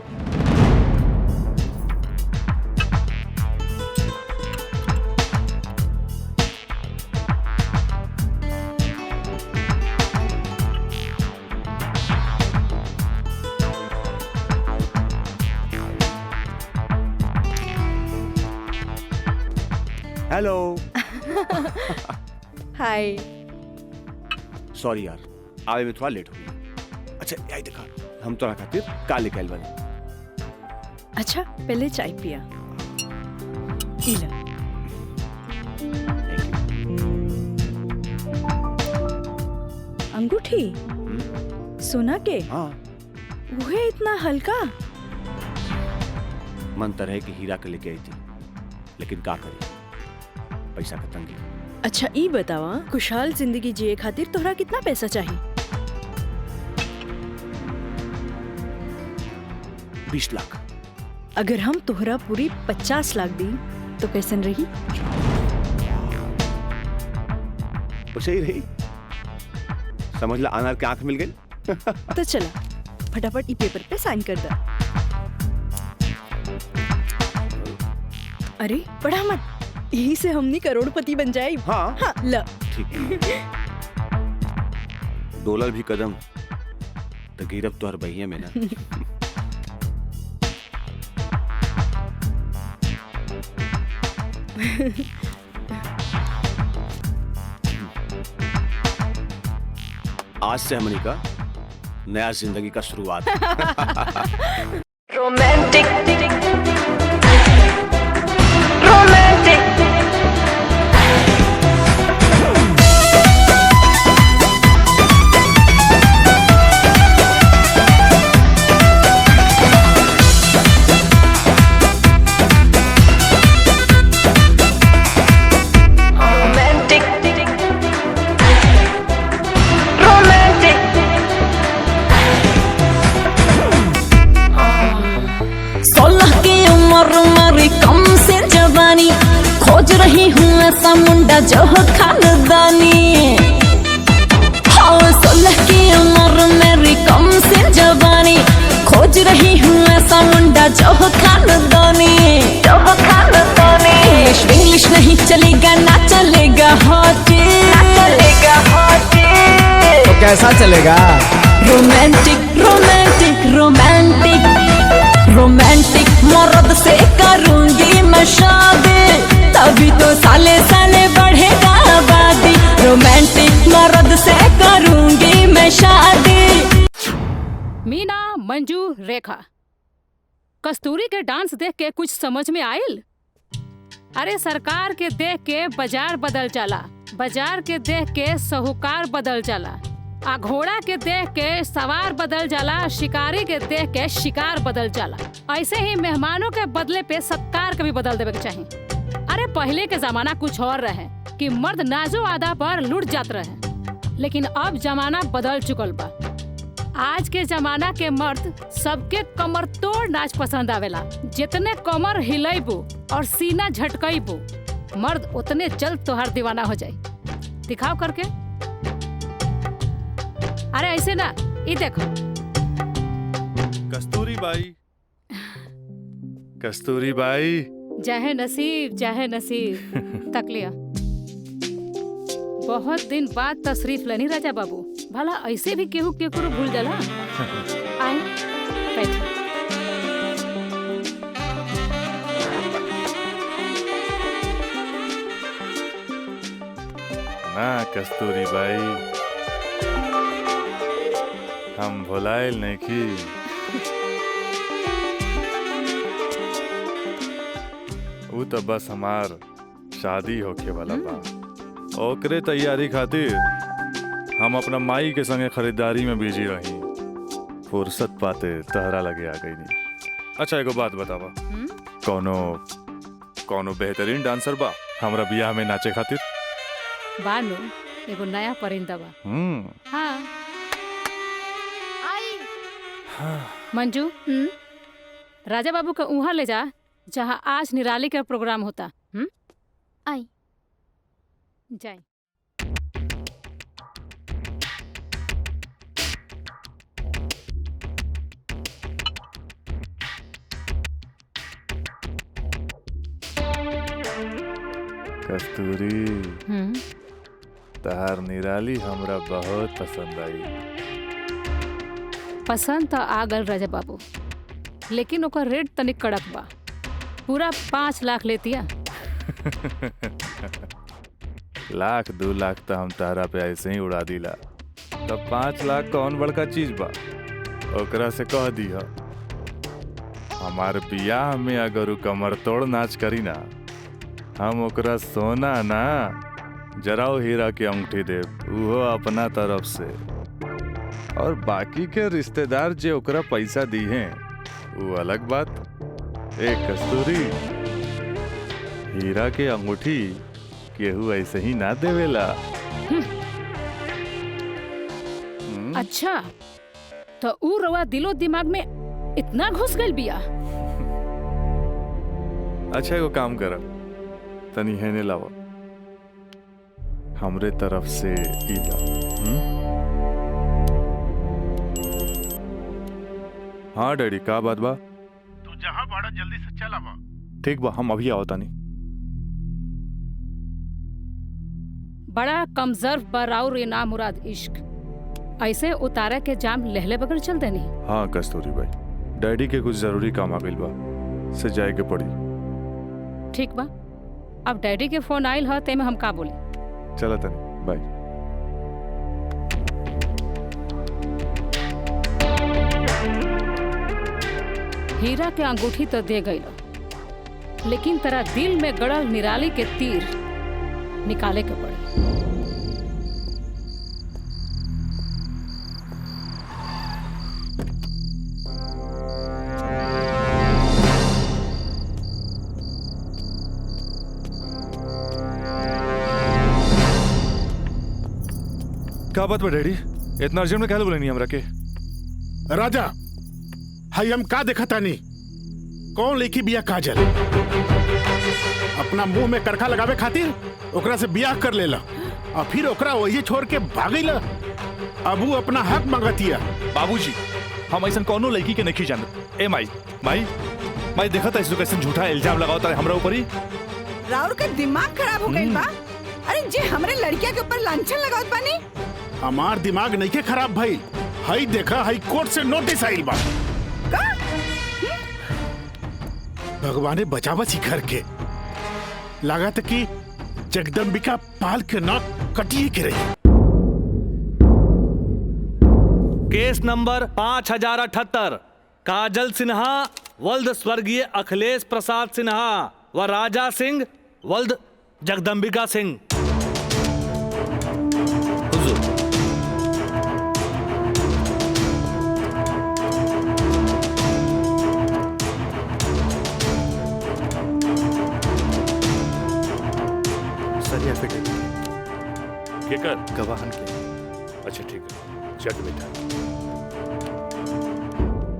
हेलो। हाय। सॉरी यार, आवे में थोड़ा लेट हो गया। अच्छा यही देखा, हम तोरा खातिर काले कैल बने। अच्छा पहले चाय पिया। इला। अंगूठी सोना के? हाँ। वो है इतना हल्का? मन तरह के हीरा के लेके आई थी, लेकिन का करी, पैसा का तंगी। अच्छा ई बतावा, खुशहाल जिंदगी जिए खातिर तोहरा कितना पैसा चाहिए? 20 लाख। अगर हम तोहरा पूरी 50 लाख दी तो कैसन रही? वैसे ही रही। समझ ला, अनार के आंख मिल गई। तो चला फटाफट ई पेपर पे साइन कर दे। अरे पढ़ा मत, यही से हमनी करोड़पति बन जाए। हाँ, हाँ ल। ठीक है। डॉलर भी कदम तो गिरब तो हर बहिया में ना। आज से हमनी का नया जिंदगी का शुरुआत। रोमांटिक खोज रही हूँ ऐसा मुंडा जो हो खानदानी। हाँ 16 की उम्र मेरी कम से जवानी, खोज रही हूँ ऐसा मुंडा जो हो खानदानी। इंग्लिश नहीं चलेगा, ना चलेगा हॉटी, तो कैसा चलेगा? रोमांटिक रोमांटिक रोमांटिक रोमांटिक मर्द से करूंगी मैं शादी, तभी तो साले साले बढ़ेगा आबादी। रोमांटिक मर्द से करूंगी मैं शादी। मीना, मंजू, रेखा, कस्तूरी के डांस देख के कुछ समझ में आयल? अरे सरकार के देख के बाजार बदल जाला, बाजार के देख के साहूकार बदल जाला, आ घोड़ा के देख के सवार बदल जाला, शिकारी के देख के शिकार बदल जाला। ऐसे ही मेहमानों के बदले पे सत्कार कभी बदल देवे के चाहिए। अरे पहले के जमाना कुछ और रहे कि मर्द नाजो आदा पर लुट जात रहे, लेकिन अब जमाना बदल चुकल बा। आज के जमाना के मर्द सबके कमर तोड़ नाच पसंद आवेला। जितने कमर हिलेबू और सीना झटकईबू, मर्द उतने जल्द तोहार दीवाना हो जाए। दिखाओ करके। अरे ऐसे ना, ये देखो। कस्तूरी बाई, कस्तूरी बाई। चाहे नसीब, चाहे नसीब। तक लिया। बहुत दिन बाद तशरीफ लनी राजा बाबू। भला ऐसे भी केहू केकरो भूल जाला। आए बैठ। ना कस्तूरी बाई, हम भुलाइल नहीं की। वो तो बस हमार शादी होके वाला बा, ओकरे तैयारी खातिर हम अपना माई के संगे खरीदारी में बिजी रही। फुर्सत पाते तहरा लगे आ गई नहीं। अच्छा एगो बात बतावा, कौनो बेहतरीन डांसर बा हमरा बियाह में नाचे खातिर? बानू एगो नया परिंदा बा। हाँ। मंजू, राजा बाबू का उहाँ ले जा जहाँ आज निराली का प्रोग्राम होता। आई जाए। कस्तूरी, तहार निराली हमरा बहुत पसंद आई। पसंद तो आ गल राजा बाबू, लेकिन ओकर रेट तनिक कड़क बा। पूरा 5 लाख लेतिया। लाख 2 लाख तो हम तहरा पे ऐसे ही उड़ा दिला, तब 5 लाख कौन बड़का चीज बा? ओकरा से कह दिया हमार बियाह में अगर उ कमर तोड़ नाच करी ना, हम ओकरा सोना ना जराओ हीरा के अंगूठी देव, उहो अपना तरफ से। और बाकी के रिश्तेदार जे ओकरा पैसा दी हैं वो अलग बात। एक कस्तूरी, हीरा के अंगूठी केहू ऐसे ही ना देवेला। अच्छा तो ऊ रवा दिलो दिमाग में इतना घुस गइल बिया। अच्छा एगो काम कर, तनी हेने लावा, हमरे तरफ से ई ला। हाँ डैडी, का बात बा? तू जहाँ बाड़ा जल्दी से चल आवा। ठीक बा, हम अभी आवता नहीं। बड़ा कमजोर बराउर ये नाम मुराद इश्क, ऐसे उतारा के जाम लहले बगल चल देनी। हाँ कस्तूरी भाई, डैडी के कुछ जरूरी काम आ गइल बा, से जाए के पड़ी। ठीक बा, अब डैडी के फोन आइल ह ते में हम का बोली। चला तनी, बाय। हीरा के अंगूठी तो दे गई, लेकिन तेरा दिल में गड़ल निराली के तीर निकाले के पड़ी। का बात बा डैडी, इतना अर्जेंट में काहे बोले नहीं हमरा के? राजा, हाई हम का देखा तानी? कौन लेखी बिया काजल? अपना मुंह में करखा लगावे खातिर ओकरा से बियाह कर लेला और फिर ओकरा वही छोड़ के भागीला। अब वो अपना हक मांगतिया। बाबूजी, हम ऐसा कौनो लड़की के नहीं जानत। ए माई माई माई, देखा था इसको कैसे झूठा इल्जाम लगावता हमरा ऊपर ही। राउर का दिमाग खराब हो गई बा। अरे जे हमरे लड़किया के ऊपर लांछन लगावत बानी। हमार दिमाग नहीं के खराब भाई, हाई देखा हाई कोर्ट से नोटिस आइल बा। भगवाने बचावा सी घर के, लागत कि जगदम्बिका पाल के नाक कटिए के रही। केस नंबर 5078, काजल सिन्हा वल्द स्वर्गीय अखिलेश प्रसाद सिन्हा व राजा सिंह वल्द जगदम्बिका सिंह। केकर? गवाहन के। अच्छा ठीक है, चल बेटा।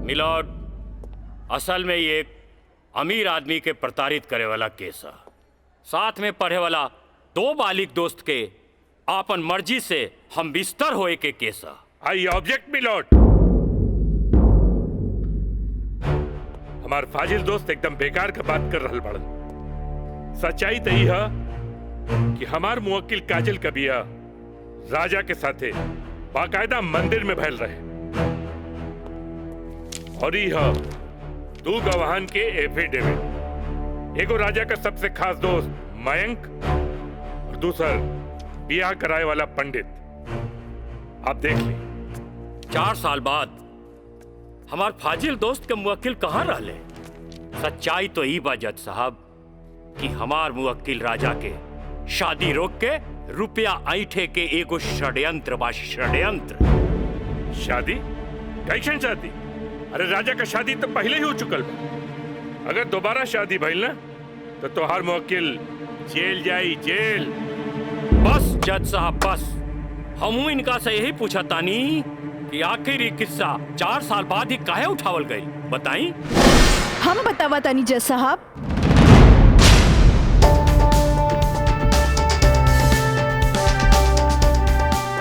मिलॉर्ड, असल में ये एक अमीर आदमी के प्रताड़ित करे वाला केस है। साथ में पढ़े वाला 2 बालिग दोस्त के आपन मर्जी से हम बिस्तर होए के केस है। I object milord. हमार फाजिल दोस्त एकदम बेकार का बात कर रहल बड़न। सच्चाई तो यही है कि हमार मुवक्किल काजल का बिया राजा के साथे बाकायदा मंदिर में भैल रहे और यह 2 गवाहन के एफिडेविट, एगो राजा का सबसे खास दोस्त मयंक और दूसर बियाह कराए वाला पंडित। आप देख ली। 4 साल बाद हमार फाजिल दोस्त के मुवक्किल कहाँ रहले? सच्चाई तो ई बा जज साहब कि हमार मुवक्किल राजा के शादी रोक के रुपया ऐठे के एगो षड्यंत्र बा, षड्यंत्र। शादी? कैसन शादी? अरे राजा का शादी तो पहले ही हो चुकल बा। अगर दोबारा शादी भइल ना तो तोहार मुवक्किल जेल जाई, जेल। बस जज साहब बस, हमू इनका से यही पूछा तानी कि आखिर ये किस्सा 4 साल बाद ही काहे उठावल गई, बताई? हम बतावा तानी जज साहब।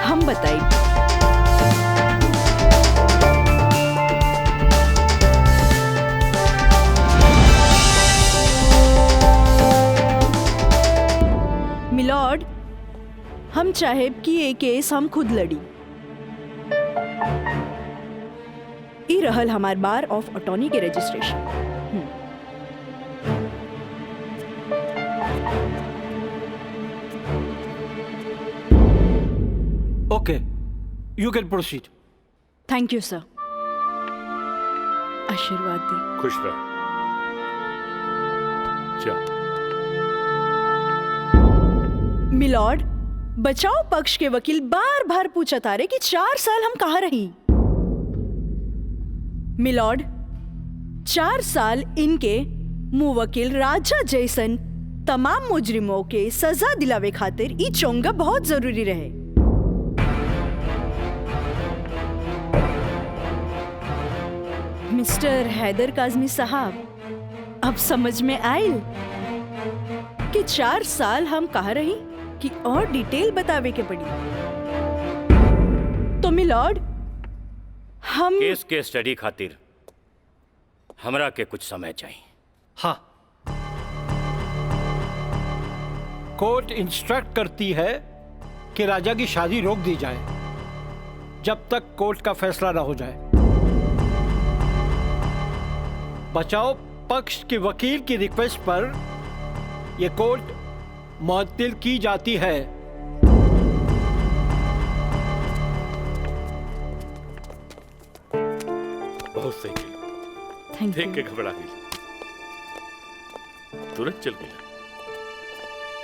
हम बताई। मिलॉर्ड, हम चाहे कि ये केस हम खुद लड़ी। ई रहल हमार बार ऑफ अटॉर्नी के registration. Okay, you can proceed. Thank you sir. आशीर्वाद दी। खुश रह। चल। मिलॉर्ड, बचाव पक्ष के वकील बार बार पूछा तारे कि 4 साल हम कहाँ रही। मिलॉर्ड, 4 साल इनके मुवक्किल राजा जैसन तमाम मुजरिमों के सजा दिलावे खातिर ई चोंगा बहुत जरूरी रहे। मिस्टर हैदर काज़मी साहब, अब समझ में आयल कि 4 साल हम कहाँ रही कि और डिटेल बतावे के पड़ी। तो मिलॉर्ड, हम केस के स्टडी खातिर हमरा के कुछ समय चाहिए। हाँ, कोर्ट इंस्ट्रक्ट करती है कि राजा की शादी रोक दी जाए जब तक कोर्ट का फैसला ना हो जाए। बचाव पक्ष के वकील की रिक्वेस्ट पर यह कोर्ट मुअत्तिल की जाती है। बहुत सही किया। देख के घबरा गई, तुरंत चल गई।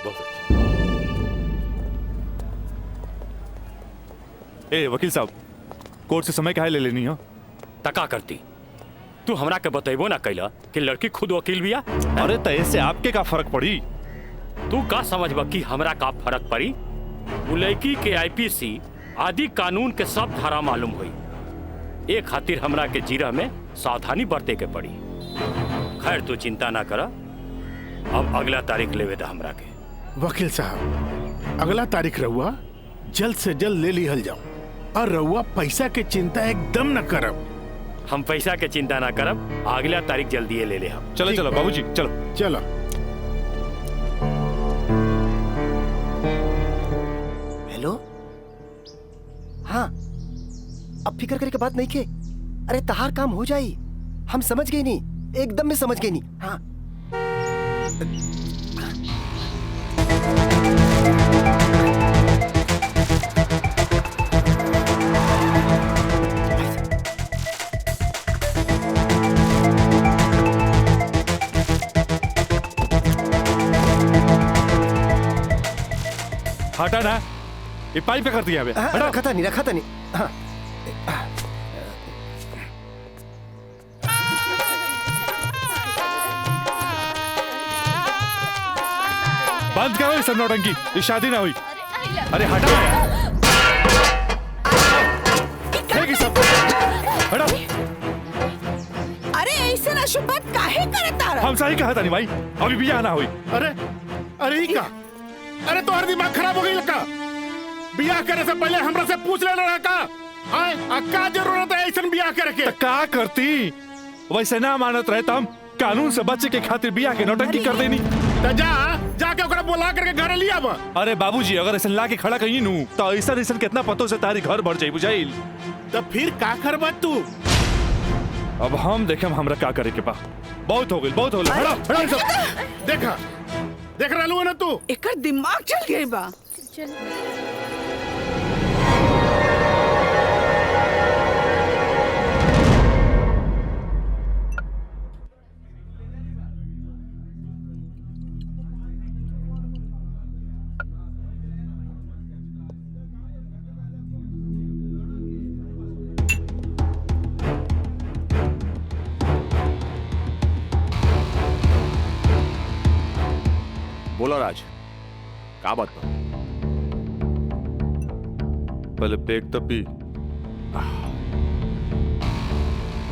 बहुत अच्छा। ए वकील साहब, कोर्ट से समय काहे ले लेनी हो? तका करती तू हमरा के बतेबो ना कैला कि लड़की खुद वकील बिया। अरे तय से आपके का फर्क पड़ी? तू का समझबा कि हमरा का फर्क पड़ी? वो लड़की के आईपीसी आदि कानून के सब धारा मालूम हुई। एक खातिर हमरा के जीरा में सावधानी बरते के पड़ी। खैर तू चिंता ना करा, अब अगला तारीख लेवे दा हमरा के। वकील साहब, अगला तारीख रहुआ जल्द से जल्द ले लिहल जाओ और रहुआ पैसा के चिंता एकदम न करब। हम पैसा के चिंता ना करब, अगला तारीख जल्दी ले ले हम। चलो चलो बाबूजी, चलो चलो। हेलो, हाँ, अब फिक्र करे के बात नहीं के। अरे तहार काम हो जाई, हम समझ गए नहीं, एकदम में समझ गए नहीं। हाँ, हटा ना, ये पाइप पे कर दिया है। रखा था नहीं, रखा था नहीं। हाँ। बंद करो ये सब नौटंकी, ये शादी ना हुई। अरे हटा, सब हटा। अरे ऐसे ना शुभ बात काहे करता? हम सही कहा था नहीं भाई, अभी भी आना हुई। अरे ही का? अरे तो हर दिमाग खराब हो गई लगा। बियाह करे से पहले हमरा से पूछ लेना रहा का? का जरूरत है ऐसा बियाह करे के? का करती? वैसे ना मानत रहे हम कानून से बचे के खातिर बियाह के नौटंकी कर देनी। तो जाके ओकरा बुला करके घर लिया बा। अरे बाबूजी अगर ऐसा ला के खड़ा कहीं नू तो ऐसा कितना पतो से तारी घर भर जाई बुझाइल। तो फिर का करबा तू? अब हम देखे हमरा का करे के बा। बहुत हो गइल बहुत हो गइल। देखा देख रहलू है ना तू? एकर दिमाग चल गई बा। बोला राज, का बात बा? पहले पेक तो पी।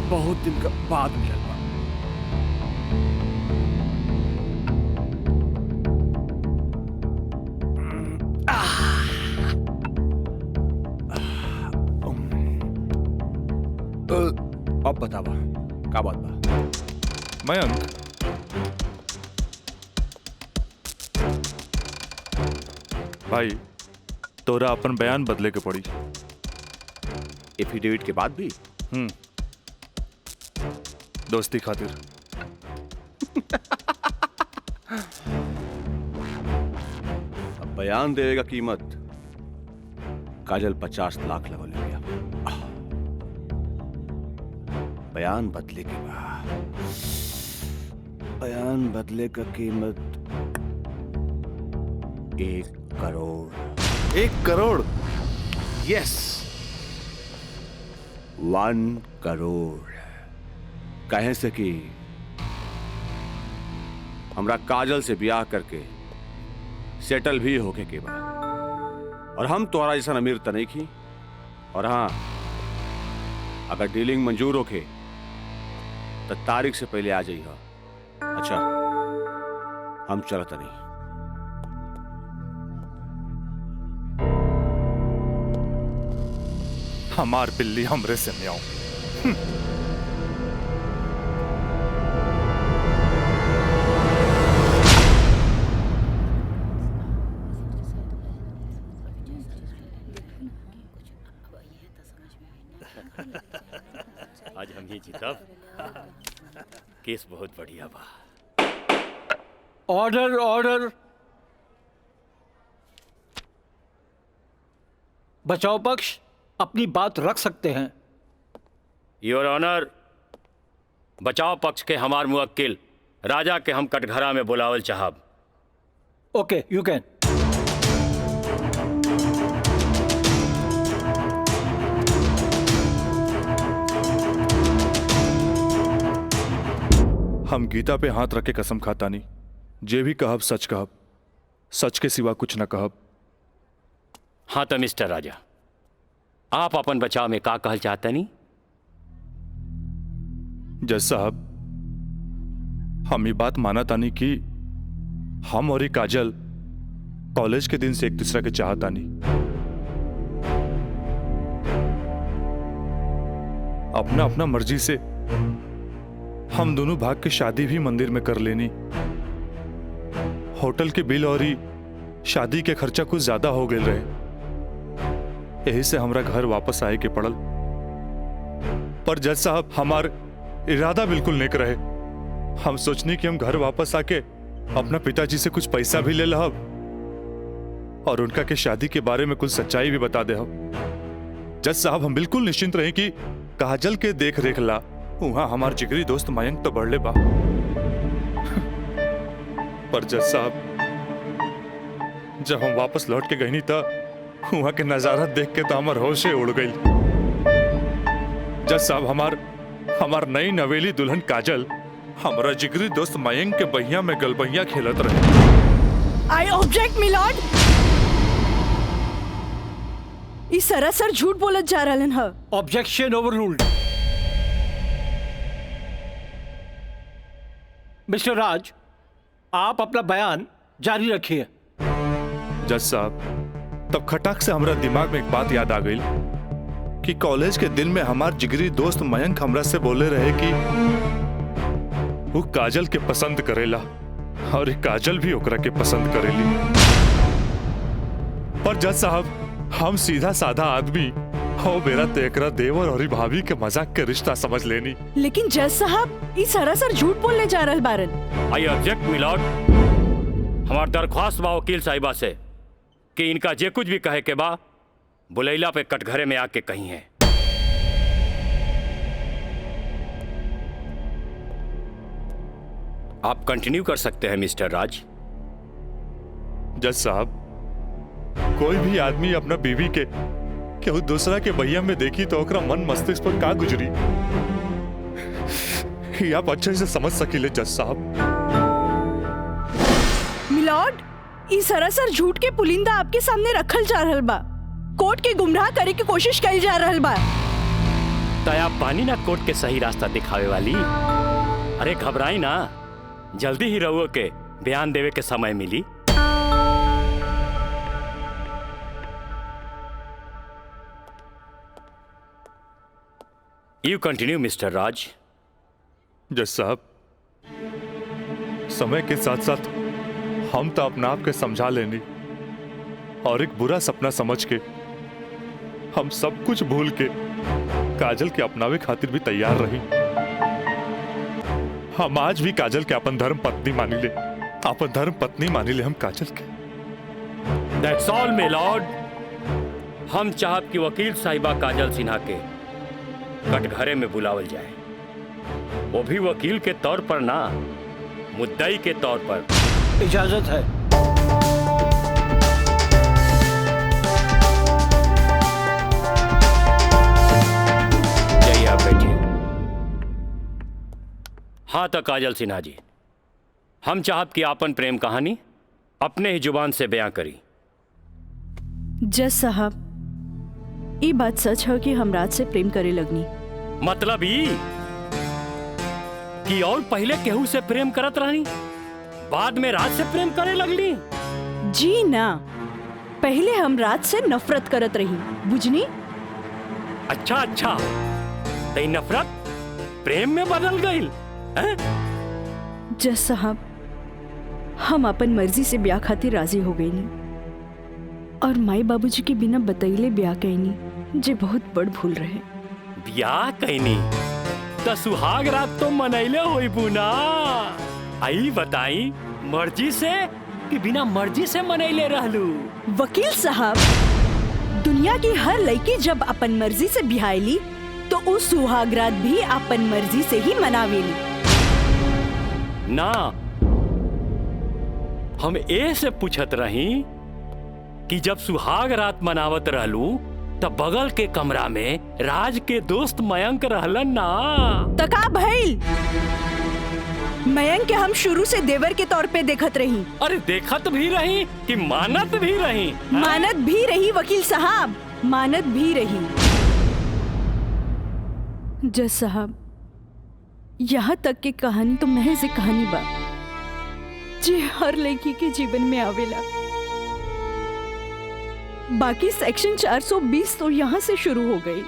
बहुत दिन का बाद मिलल बा। अब बतावा का बात बा? मयंक भाई तोरा अपन बयान बदले के पड़ी। एफिडेविट के बाद भी? दोस्ती खातिर। अब बयान देने का कीमत काजल 50 लाख लगल गया। बयान बदले के बाद बयान बदले का कीमत 1 करोड़। 1 करोड़? यस 1 करोड़। कहे से कि हमरा काजल से ब्याह करके सेटल भी होके के बाद, और हम तोरा जैसा अमीर त नहीं की। और हाँ, अगर डीलिंग मंजूर होके तो तारीख से पहले आ जाइए। अच्छा हम चलत नहीं। हमार बिल्ली हमरे से म्याऊं। आज हम ही जीतब। केस बहुत बढ़िया बा। Order order. बचाव पक्ष अपनी बात रख सकते हैं। योर ऑनर, बचाव पक्ष के हमार मुवक्किल राजा के हम कटघरा में बुलावल चाहब। ओके यू कैन। हम गीता पे हाथ रख के कसम खाता नहीं, जे भी कहब सच कहब, सच के सिवा कुछ न कहब। हाँ तो मिस्टर राजा, आप अपन बचाव में का कहल चाहते नहीं? जज साहब, हम ये बात माना तानी कि हम और ये काजल कॉलेज के दिन से एक दूसरे के चाहता नहीं। अपना अपना मर्जी से हम दोनों भाग के शादी भी मंदिर में कर लेनी। होटल के बिल और शादी के खर्चा कुछ ज्यादा हो गए रहे, यही से हमरा घर वापस आए के पड़ल। पर जज साहब, हमार इरादा बिल्कुल नेक रहे। हम सोचनी कि हम घर वापस आके अपना पिताजी से कुछ पैसा भी ले लहब और उनका के शादी के बारे में कुछ सच्चाई भी बता दे। जज साहब, हम बिल्कुल निश्चिंत रहे कि काजल के देख रेख ला वहां हमार जिगरी दोस्त मयंक तो बढ़ले बा। पर जज साहब, जब हम वापस लौट के गई था वहां के नजारा देख के तो हमार होशे उड़ गई। जज साहब, हमार नई नवेली दुल्हन काजल हमारा जिगरी दोस्त मयंक के बहिया में गलबहिया खेलत रहे। I object milord. ई सरासर झूठ बोलत जा रहलन ह। Objection overruled. मिस्टर राज, आप अपना बयान जारी रखिए। जज साहब, तब खटाक से हमरा दिमाग में एक बात याद आ गई कि कॉलेज के दिन में हमार जिगरी दोस्त मयंक हमरा से बोले रहे कि वो काजल के पसंद करेला। और काजल भी ओकरा के पसंद करेली। पर जज साहब हम सीधा साधा आदमी हो, मेरा तो एकरा देवर और भाभी के मजाक के रिश्ता समझ लेनी। लेकिन जज साहब ये सरासर झूठ बोलने जा रहे बारन। I object milord. हमार दरख्वास्त बा वकील साहिबा से कि इनका जे कुछ भी कहे के बा बुलैला पे कटघरे में आके कही है। आप कंटिन्यू कर सकते हैं मिस्टर राज। जज साहब कोई भी आदमी अपना बीवी के केहू दूसरा के भैया में देखी तो ओकरा मन मस्तिष्क पर का गुजरी, ये आप अच्छे से समझ सकीले जज साहब। मिलॉर्ड ई सरासर झूठ के पुलिंदा आपके सामने रखल जा रहल बा, कोर्ट के गुमराह करे की कोशिश करी जा रहल बा। तो आप पानी ना कोर्ट के सही रास्ता दिखावे वाली। अरे घबराई ना, जल्दी ही रहुओ के बयान देवे के समय मिली। यू कंटिन्यू मिस्टर राज। जज साहब समय के साथ साथ हम तो अपना आप के समझा लेनी और एक बुरा सपना समझ के हम सब कुछ भूल के काजल के अपनावे खातिर भी तैयार रही। हम आज भी काजल के अपन धर्म पत्नी मानी ले, अपन धर्म पत्नी मानी ले हम काजल के। That's all, my lord। हम चाहत कि वकील साहिबा काजल सिन्हा के कटघरे में बुलावल जाए, वो भी वकील के तौर पर ना, मुद्दई के तौर पर। इजाजत है। जाइए आप बैठिए। हाँ तो काजल सिन्हा जी, हम चाहत कि आपन प्रेम कहानी अपने ही जुबान से बयां करी। जज साहब ये बात सच है कि हम राज से प्रेम करे लगनी। मतलब ई कि और पहले केहू से प्रेम करत रहनी, बाद में राज से प्रेम करे लगली? जी ना, पहले हम राज से नफरत करत रही, बुझनी? अच्छा अच्छा, तो नफरत प्रेम में बदल गई? जज साहब हम अपन मर्जी से ब्याह खातिर राजी हो गई और माई बाबूजी के बिना बतैले ब्याह कहनी, जे बहुत बड़ भूल रहे। ब्याह कहनी तो सुहाग रात तो मनैले होई बुना। आई बताई, मर्जी से कि बिना मर्जी से मनैले रहलू? वकील साहब दुनिया की हर लड़की जब अपन मर्जी से ब्याहली तो उस सुहाग रात भी अपन मर्जी से ही मनावेली ना। हम ए से पूछत रही कि जब सुहाग रात मनावत रहलू तब बगल के कमरा में राज के दोस्त मयंक रहलन ना। तका भइल, मयंक के हम शुरू से देवर के तौर पे देखत रही। अरे देखत भी रही कि मानत भी रही? मानत भी रही वकील साहब, मानत भी रही। जज साहब यहाँ तक की कहानी तो महज एक कहानी बा जे हर लड़की के जीवन में आवेला। बाकी सेक्शन 420 तो यहाँ से शुरू हो गई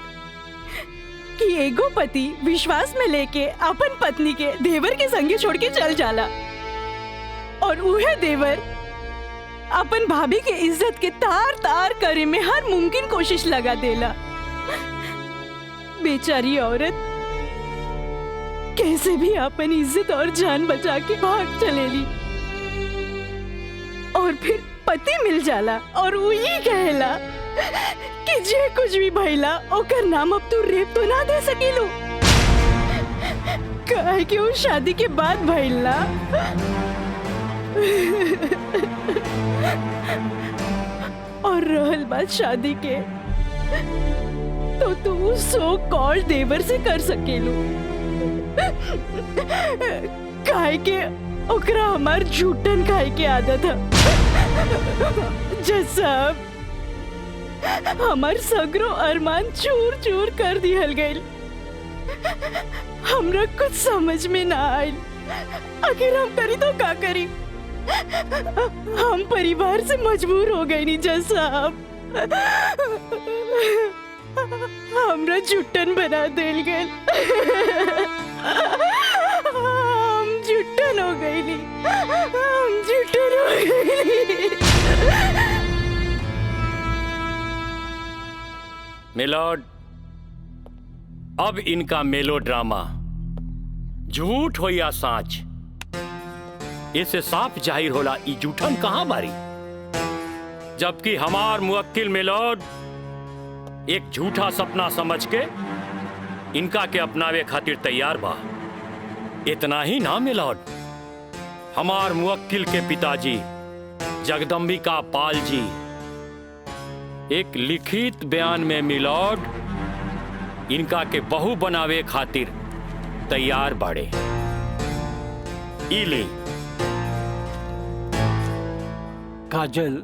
कि एगो पति विश्वास में लेके अपन पत्नी के देवर के संगे छोड़ के चल जाला और उहे देवर अपन भाभी के इज्जत के तार तार करे में हर मुमकिन कोशिश लगा देला। बेचारी औरत कैसे भी अपन इज्जत और जान बचा के भाग चलेली और फिर पति मिल जाला और वही कहला कि जे कुछ भी भइला ओकर नाम अब तू रेप तो ना दे सकीलू, काहे कि वो शादी के बाद भइला। और रहल बात शादी के तो तू सो कॉल्ड देवर से कर सकेलू, काहे के ओकरा हमार झूठन खाए के आदत है। जज साहब हमार सगरो अरमान चूर चूर कर दिहल गइल। हमरा कुछ समझ में ना आइल, आखिर हम करी तो का करी। हम परिवार से मजबूर हो गए नी जज साहब, हमरा झूठन बना दिल गइल। हम झूठन जूठन हो गई, हम जूठन हो गई। मिलॉर्ड, अब इनका मेलोड्रामा झूठ हो या साच, इससे साफ जाहिर होला ई जूठन कहां बारी। जबकि हमार मुवक्किल मिलॉर्ड एक झूठा सपना समझ के इनका के अपनावे खातिर तैयार बा। इतना ही ना मिलॉर्ड, हमार मुवक्किल के पिताजी जगदम्बिका पाल जी एक लिखित बयान में मिलॉर्ड इनका के बहू बनावे खातिर तैयार बाड़े। इले काजल,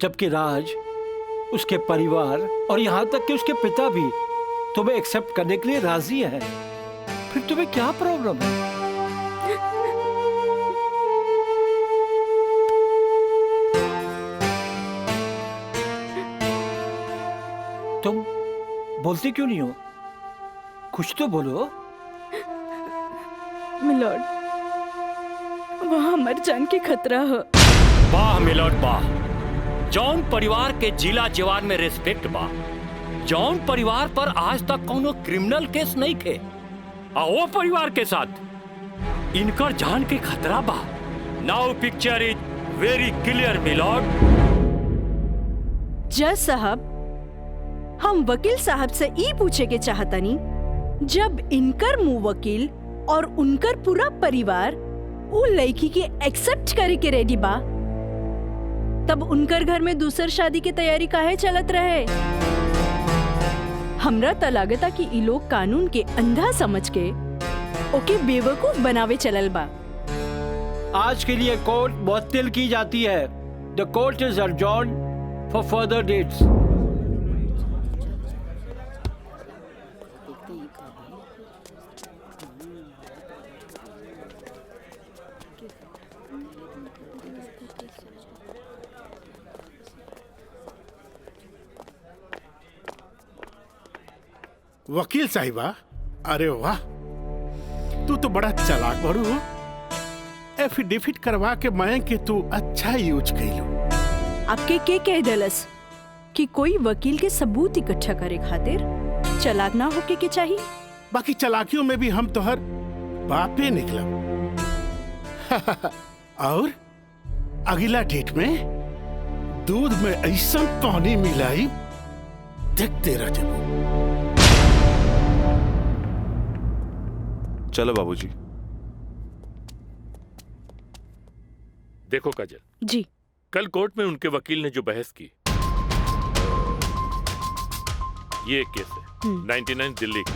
जबकि राज, उसके परिवार और यहाँ तक कि उसके पिता भी तुम्हें एक्सेप्ट करने के लिए राजी है, फिर तुम्हें क्या प्रॉब्लम है? तुम बोलती क्यों नहीं हो? कुछ तो बोलो। मिलॉर्ड, वहाँ मर जान की खतरा है। वाह मिलॉर्ड वाह, जौन परिवार के जिला जवान में रिस्पेक्ट बा, जौन परिवार पर आज तक कोनो क्रिमिनल केस नहीं थे, और वो परिवार के साथ इनकर जान के खतरा बा। Now picture is very clear milord. जज साहब, हम वकील साहब से ई पूछे के चाहतनी, जब इनकर मुंह वकील और उनकर पूरा परिवार वो लड़की के एक्सेप्ट करे के रेडी बा, तब उनकर घर में दूसर शादी की तैयारी काहे चलत रहे? हमरा त लागता कि ई लोग कानून के अंधा समझ के ओके बेवकूफ बनावे चलल बा। आज के लिए कोर्ट मुअत्तल की जाती है। The court is adjourned for further dates. वकील साहिबा, अरे वाह, तू तो बड़ा चालाक बड़ू हो। एफिडेविट करवा के मैं के तू अच्छा यूज कैलू। आपके के कह दलस कि कोई वकील के सबूत इकट्ठा करे खातिर चालाक ना होके के चाहिए? बाकी चालाकियों में भी हम तो हर बापे निकला। और अगला डेट में दूध में ऐसा पानी मिलाई, देखते रह जाओ। चलो बाबूजी। देखो काजल जी, कल कोर्ट में उनके वकील ने जो बहस की, ये एक केस है 99 दिल्ली का।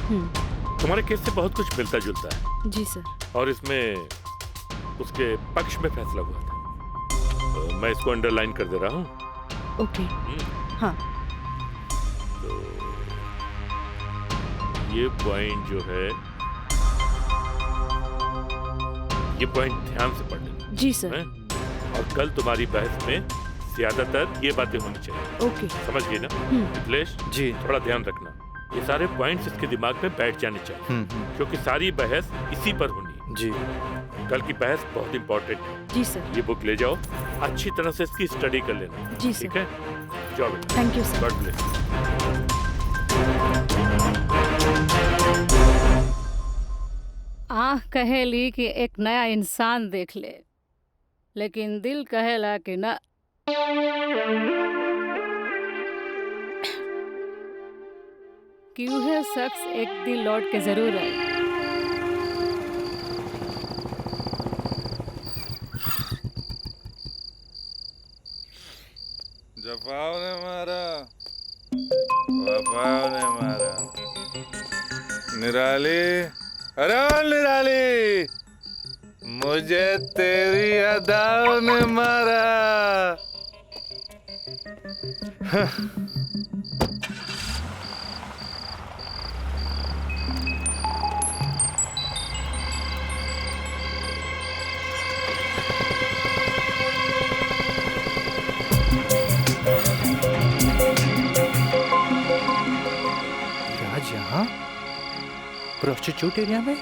तुम्हारे केस से बहुत कुछ मिलता जुलता है। जी सर। और इसमें उसके पक्ष में फैसला हुआ था। मैं इसको अंडरलाइन कर दे रहा हूँ। ओके। हाँ। तो ये पॉइंट जो है, ये पॉइंट ध्यान से पढ़ लेना। जी सर। और कल तुम्हारी बहस में ज्यादातर ये बातें होनी चाहिए। ओके। समझ गई ना मिथिलेश? जी। थोड़ा ध्यान रखना, ये सारे पॉइंट्स इसके दिमाग में बैठ जाने चाहिए, क्योंकि सारी बहस इसी पर होनी है। जी। कल की बहस बहुत इंपॉर्टेंट है। जी सर। ये बुक ले जाओ, अच्छी तरह से इसकी स्टडी कर लेना। जी सर। ठीक है, जाओ। Thank you sir. God bless. आँख कहेली कि एक नया इंसान देख ले, लेकिन दिल कहेला कि ना। कि वह शख्स एक दिन लौट के जरूर आए। जफाव ने मारा, वफाव ने मारा। निराली, अरे निराली, मुझे तेरी अदाओं ने मारा। राज यहाँ प्रोस्टिट्यूट एरिया में?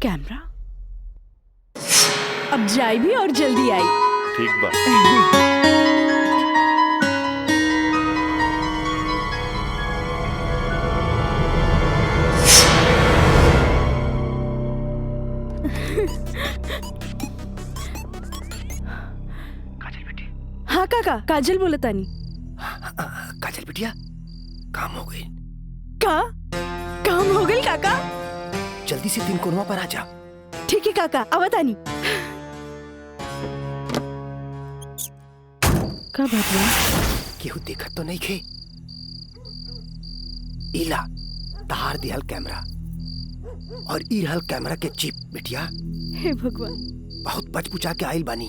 कैमरा अब जाए भी और जल्दी आई। ठीक बा। हाँ काका, काजल बोला तानी। काजल बिटिया काम हो गई। काम हो गई काका। जल्दी से 3 कोनवा पर आ जा। ठीक है काका, आवा तानी। का बात है? केहू देखत तो नहीं खे। इला तार दिहल कैमरा और ई रहल कैमरा के चिप बिटिया। हे भगवान, बहुत बचपुचा के आइल बानी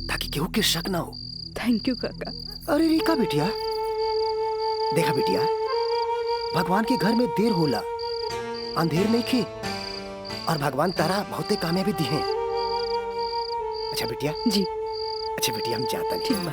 ताकि केहू के शक ना हो। थैंक यू काका। अरे रीका बिटिया, देखा बिटिया, भगवान के घर में देर होला, अंधेर नहीं खे, और भगवान तारा बहुते कामयाबी दी हैं। अच्छा बिटिया जी। अच्छा बिटिया, हम जाता नहीं। ठीक बा।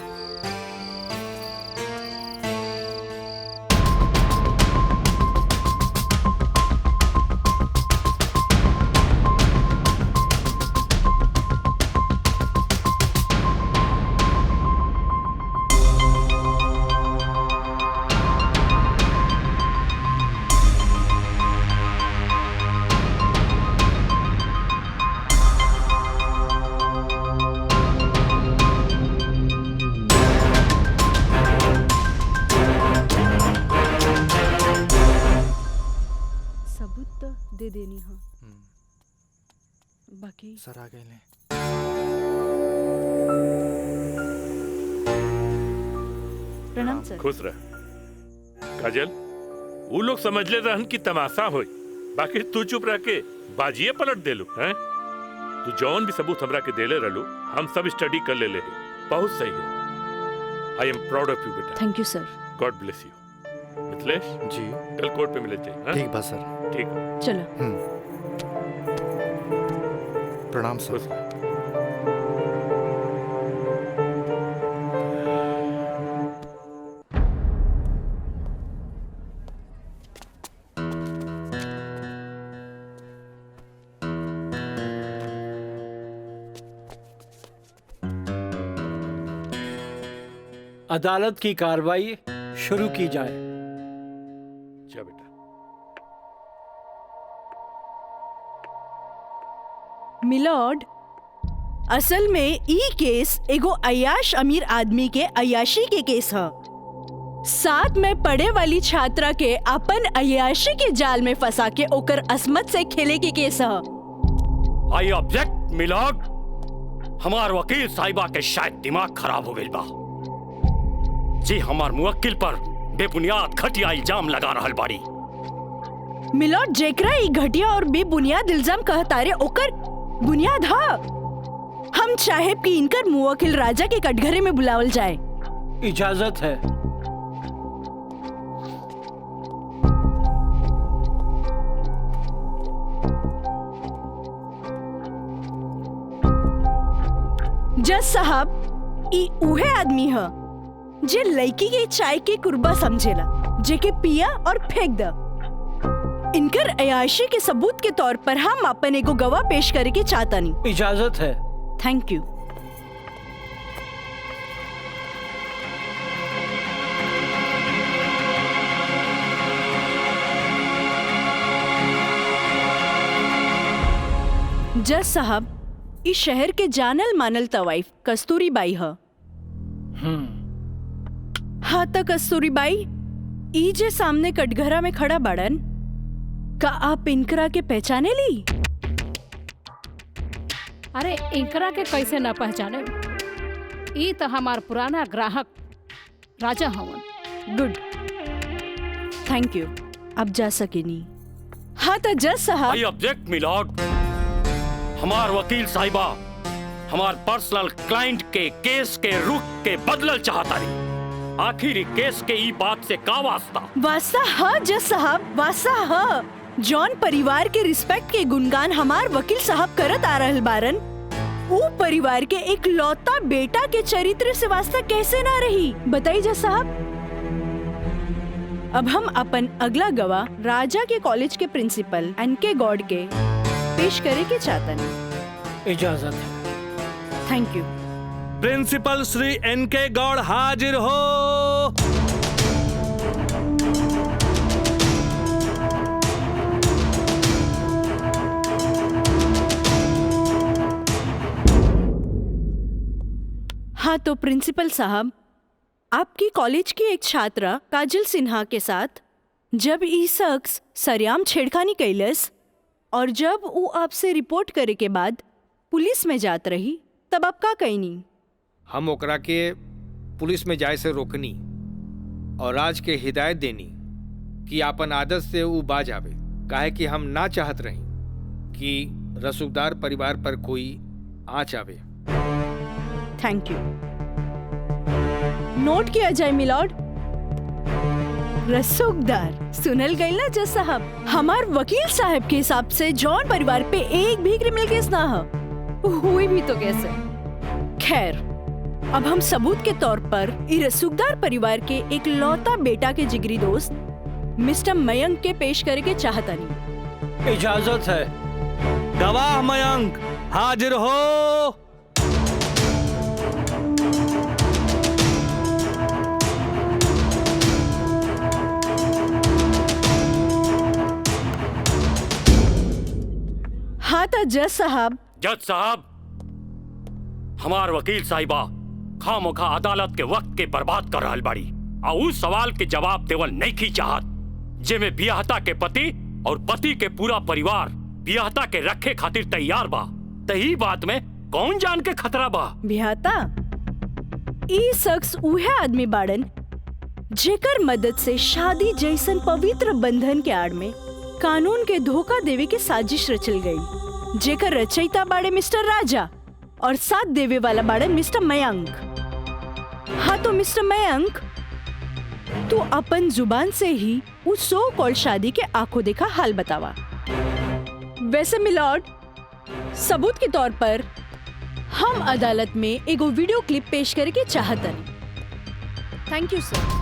दे देनी हाँ। बाकी सर आ गए। प्रणाम सर। खुश रह काजल। वो लोग समझ ले रहन की तमाशा होई, बाकी तू चुप रह के बाजिए पलट देलू हैं। तू जौन भी सबूत हमरा के देले रहलू, हम सब स्टडी कर ले हैं। बहुत सही है। I am proud of you बेटा। Thank you sir. God bless you. Mithilesh ji, कल कोर्ट पे मिले थे। ठीक बा सर। ठीक। चलो। प्रणाम सर। अदालत की कार्रवाई शुरू की जाए। जा बेटा। मिलॉर्ड, असल में ई केस एगो अय्याश अमीर आदमी के अय्याशी के केस है। साथ में पढ़े वाली छात्रा के अपन अय्याशी के जाल में फंसा के ओकर असमत से खेले के केस है। I object milord. हमार वकील साहिबा के शायद दिमाग खराब हो गई बा जी। हमार मुवक्किल पर बेबुनियाद घटिया इल्जाम लगा रहल बाड़ी। मिलॉर्ड, जेकरा ई घटिया और बेबुनियाद इल्जाम कहतारे ओकर बुनियाद हा। हम चाहे कि इनकर मुवक्किल राजा के कटघरे में बुलावल जाए। इजाजत है। जज साहब, ई उहे आदमी है जे लड़की के चाय के कुर्बा समझेला, जेके पिया और फेंक द। इनकर अयाशी के सबूत के तौर पर हम अपन एगो गवाह पेश करे के चाहतानी। इजाजत है। Thank you. जज साहब, इस शहर के जानल मानल तवाइफ कस्तूरी बाई है। हाँ तो कस्तूरी बाई, ई जे सामने कटघरा में खड़ा बड़न, का आप इनकरा के पहचाने ली? अरे इनकरा के कैसे न पहचाने? ई तो हमार पुराना ग्राहक राजा हवन। Good, thank you. अब जा सकेनी। हाँ तो जज साहब। I object milord. हमार वकील साहिबा हमार पर्सनल क्लाइंट के केस के रुख के बदलल चाहता रही। आखिर केस के ई बात से का वास्ता? वास्ता हाँ जज साहब, वास्ता हाँ। जॉन परिवार के रिस्पेक्ट के गुणगान हमार वकील साहब करत आ रहल बारन, वो परिवार के एक लौता बेटा के चरित्र से वास्ता कैसे ना रही? बताइए जज साहब। अब हम अपन अगला गवाह राजा के कॉलेज के प्रिंसिपल एनके गॉड के पेश करे के चाहता नहीं। इजाजत है। Thank you. प्रिंसिपल श्री एनके गौड़ हाजिर हो। हाँ तो प्रिंसिपल साहब, आपकी कॉलेज की एक छात्रा काजल सिन्हा के साथ जब ई शख्स सरेआम छेड़खानी कैलस और जब वो आपसे रिपोर्ट करे के बाद पुलिस में जात रही, तब आप का कहनी? हम ओकरा के पुलिस में जाए से रोकनी और राज के हिदायत देनी कि आपन आदत से वो बाज आवे, काहे कि हम ना चाहत रही कि रसूखदार परिवार पर कोई आँच आवे। Thank you. नोट किया जाए मिलॉर्ड। रसूखदार सुनल गई ना जज साहब, हमार वकील साहब के हिसाब से जॉन परिवार पे एक भी क्रिमिनल केस ना हुई भी तो कैसे। खैर, अब हम सबूत के तौर पर इस रसूखदार परिवार के एक लौता बेटा के जिगरी दोस्त मिस्टर मयंक के पेश करे के चाहता नहीं। इजाजत है। गवाह मयंक हाजिर हो। हाँ तो जज साहब। जज साहब, हमार वकील साहिबा खामोखा अदालत के वक्त के बर्बाद कर रहल बाड़ी और उस सवाल के जवाब देवल नहीं की चाहत जेमे बियाहता के पति और पति के पूरा परिवार बियाहता के रखे खातिर तैयार बा। तही बात में कौन जान के खतरा बा? बियाहता ई शख्स उहे आदमी बाड़न जेकर मदद से शादी जैसन पवित्र बंधन के आड़ में कानून के धोखा देवे के साजिश रचल गई, जेकर रचयिता बाड़े मिस्टर राजा और साथ देवे वाला बाड़े मिस्टर मयंक। हाँ तो मिस्टर मयंक, तू अपन जुबान से ही उस सो कॉल शादी के आंखों देखा हाल बतावा। वैसे मिलॉर्ड, सबूत के तौर पर हम अदालत में एगो वीडियो क्लिप पेश करे के चाहतन। Thank you sir.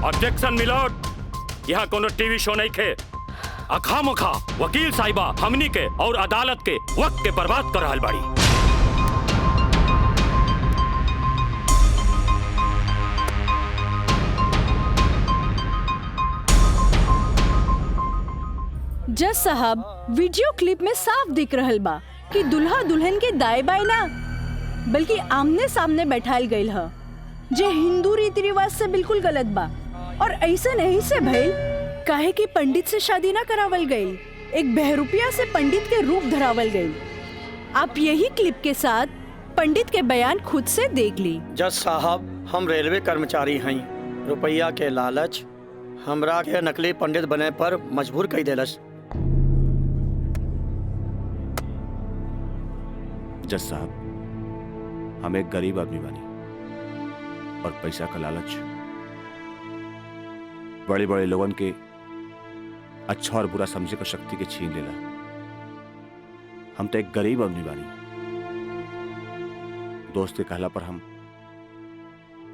Objection milord, यहाँ कोनो टीवी शो नहीं खे। अखामोखा वकील साहिबा हमनी के और अदालत के वक्त के बर्बाद कर रहल बाड़ी। जज साहब, वीडियो क्लिप में साफ दिख रहल बा कि दुल्हा दुल्हन के दाएं बाएं ना बल्कि आमने सामने बैठाल गईल ह, जे हिंदू रीति रिवाज से बिल्कुल गलत बा और ऐसे नहीं से भइल काहे कि पंडित से शादी ना करावल गई, एक बहरूपिया से पंडित के रूप धरावल गई। आप यही क्लिप के साथ पंडित के बयान खुद से देख ली। जज साहब, हम रेलवे कर्मचारी हैं, रुपया के लालच हमरा के नकली पंडित बने पर मजबूर कर देलस। जज साहब, हम एक गरीब आदमी बानी और पैसा का लालच बड़े बड़े लोगन के अच्छा और बुरा समझे का शक्ति के छीन लेला। हम तो एक गरीब आदमी बानी, दोस्त के कहला पर हम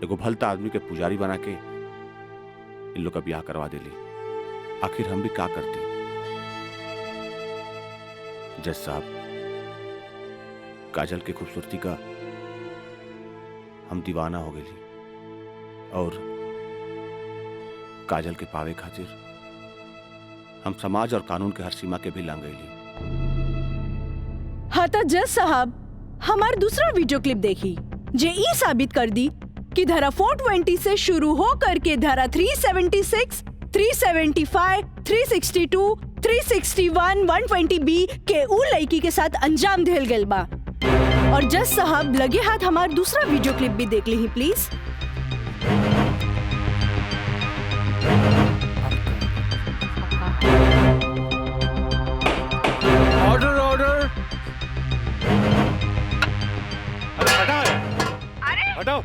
एगो भलता आदमी के पुजारी बना के इन लोग का ब्याह करवा देली। आखिर हम भी क्या करते? जज साहब, काजल की खूबसूरती का हम दीवाना हो गई और काजल के पावे खातिर हम समाज और कानून के हर सीमा के भी लांग गईली। हाँ तो जज साहब, हमार दूसरा वीडियो क्लिप देखी जे ई साबित कर दी कि धारा 420 से शुरू हो करके धारा 376, 375, 362, 361, 120B के उ लड़की के साथ अंजाम दिल गल बा। और जज साहब, लगे हाथ हमार दूसरा वीडियो क्लिप भी देख ली प्लीज। Order order. हटाओ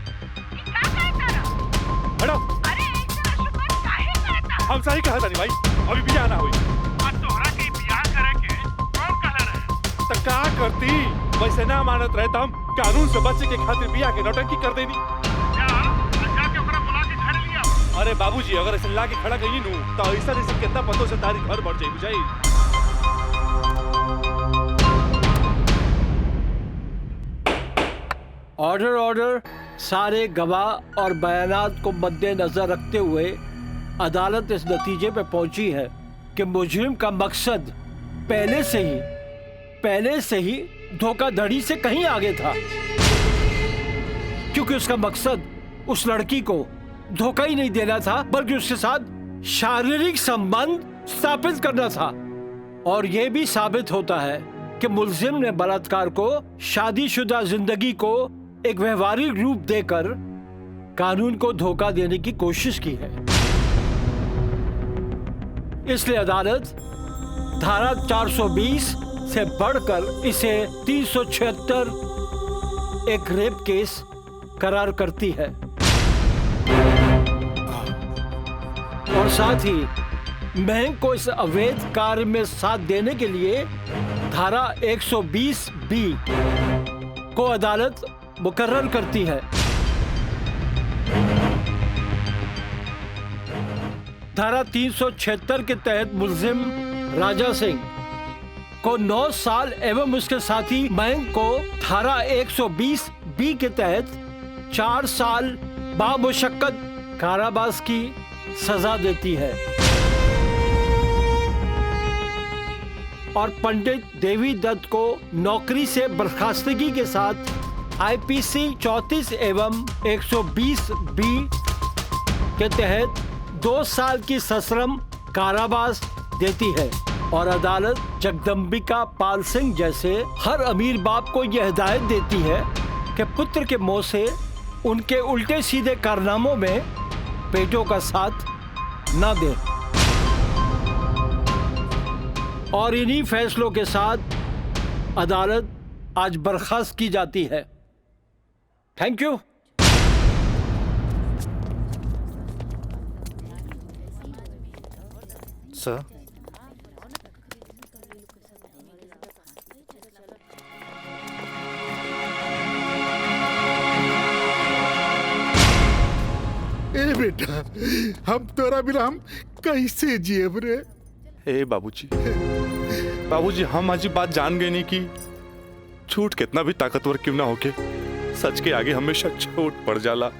हटाओ। हम सही कहा था भाई, अभी भी आना हुई तोहरा के बियाह करे के कौन कहला रहे? तो का करती? वैसे ना मानत रहे तो हम कानून से बचे के खातिर बियाह के नौटंकी कर देनी। जाके ओकरा बुला के घर लिया। अरे बाबूजी अगर ऐसे ला के खड़ा कहीं नू तो ऐसा कितना पतों से तारी घर बढ़ जाई बुझाई। Order order. सारे गवाह और बयानात को मद्देनजर रखते हुए अदालत इस नतीजे पे पहुंची है कि मुजरिम का मकसद पहले से ही धोखाधड़ी से कहीं आगे था, क्योंकि उसका मकसद उस लड़की को धोखा ही नहीं देना था बल्कि उसके साथ शारीरिक संबंध स्थापित करना था। और यह भी साबित होता है कि मुलजिम ने बलात्कार को शादीशुदा जिंदगी को एक व्यवहारिक रूप देकर कानून को धोखा देने की कोशिश की है। इसलिए अदालत धारा 420 से बढ़कर इसे 376 एक रेप केस करार करती है और साथ ही महंग को इस अवैध कार्य में साथ देने के लिए धारा 120B को अदालत मुकर्रर करती है। धारा 376 के तहत मुलजिम राजा सिंह को 9 साल एवं उसके साथी महंग को धारा 120B के तहत 4 साल बामुशक्कत कारावास की सजा देती है और पंडित देवी दत्त को नौकरी से बर्खास्तगी के साथ IPC 34 एवं 120B के तहत 2 साल की सश्रम कारावास देती है और अदालत जगदम्बिका पाल सिंह जैसे हर अमीर बाप को यह हिदायत देती है कि पुत्र के मुंह से उनके उल्टे सीधे कारनामों में बेटों का साथ न दे। और इन्हीं फैसलों के साथ अदालत आज बर्खास्त की जाती है। Thank you. सर, ए बेटा, हम तोरा बिना हम कैसे जियब रे? ए बाबूजी हम आज बात जान गए नहीं कि झूठ कितना भी ताकतवर क्यों ना होके सच के आगे हमेशा छोट पड़ जाला।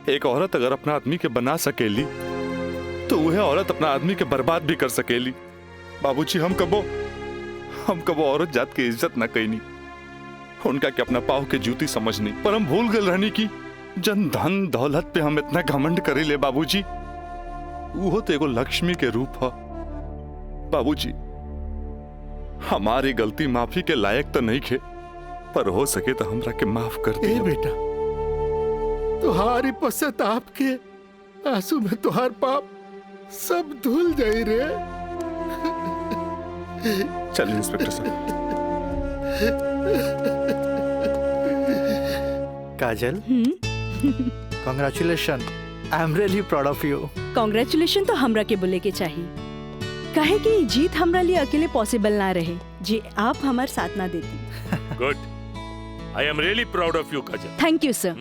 एक औरत अगर अपना आदमी के बना सकेली तो वह औरत अपना आदमी के बर्बाद भी कर सकेली। बाबूजी हम कबो औरत जात की इज्जत ना कईनी, उनका के अपना पाव के जूती समझनी, पर हम भूल गए रहनी की जन धन दौलत पे हम इतना घमंड करे ले। बाबूजी वो तो एगो लक्ष्मी के रूप है। बाबूजी हमारी गलती माफी के लायक तो नहीं खे, पर हो सके तो हमरा के माफ कर दे। बेटा, तुहारी पश्चाताप के आंसू में तुहार पाप सब धुल जाई रे। चलिए इंस्पेक्टर साहब। Kajal, congratulation, I am really proud of you. Congratulation तो हमरा के बोले के चाहिए, काहे कि जीत हमरा लिए अकेले पॉसिबल ना रहे जी आप हमार साथ ना देती। Good, I am really proud of you Kajal. Thank you sir.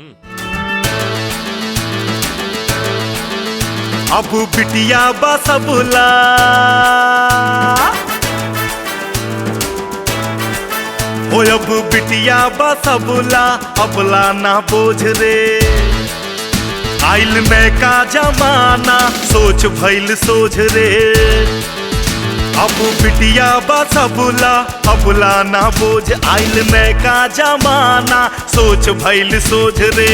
अब बिटिया बसबुला हो, अब बिटिया बसबुला अबला ना बोझ रे। आइल में का जमाना सोच भइल सोझ रे। अब बिटिया बसबुला अबला ना बोझ, आइल में का जमाना सोच भइल सोझ रे।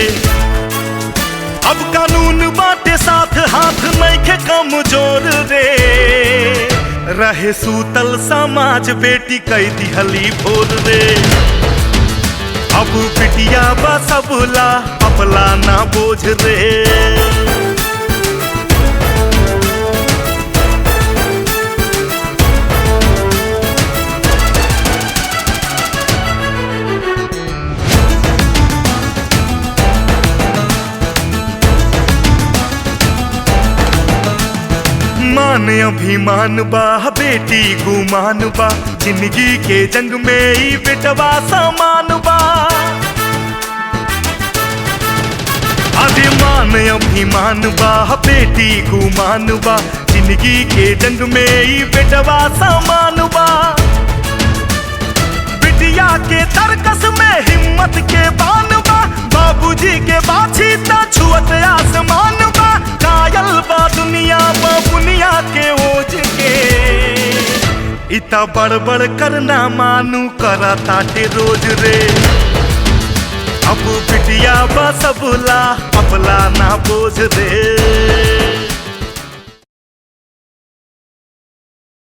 अब कानून बाटे साथ हाथ नहीं के कमजोर रे। रहे सूतल समाज बेटी कई दिहली भोर रे। अब बिटिया बसबुला अबला ना बोझ रे। मान अभिमान बा बेटी गुमान बा, जिंदगी के जंग में ही बेटवा समान बा। बुद्धिमान अभिमान बा बेटी गुमान बा जिंदगी के जंग में ई बेटवा सामान बा बिटिया के तरकस में हिम्मत के बान बा बाबूजी के बाछी ता छुअत आसमान बा कायल बा दुनिया बा बुनिया के ओझ के इता बड़बड़ करना मानू करा ताटे रोज रे अब बिटिया बा सबला अपला ना बोझ रे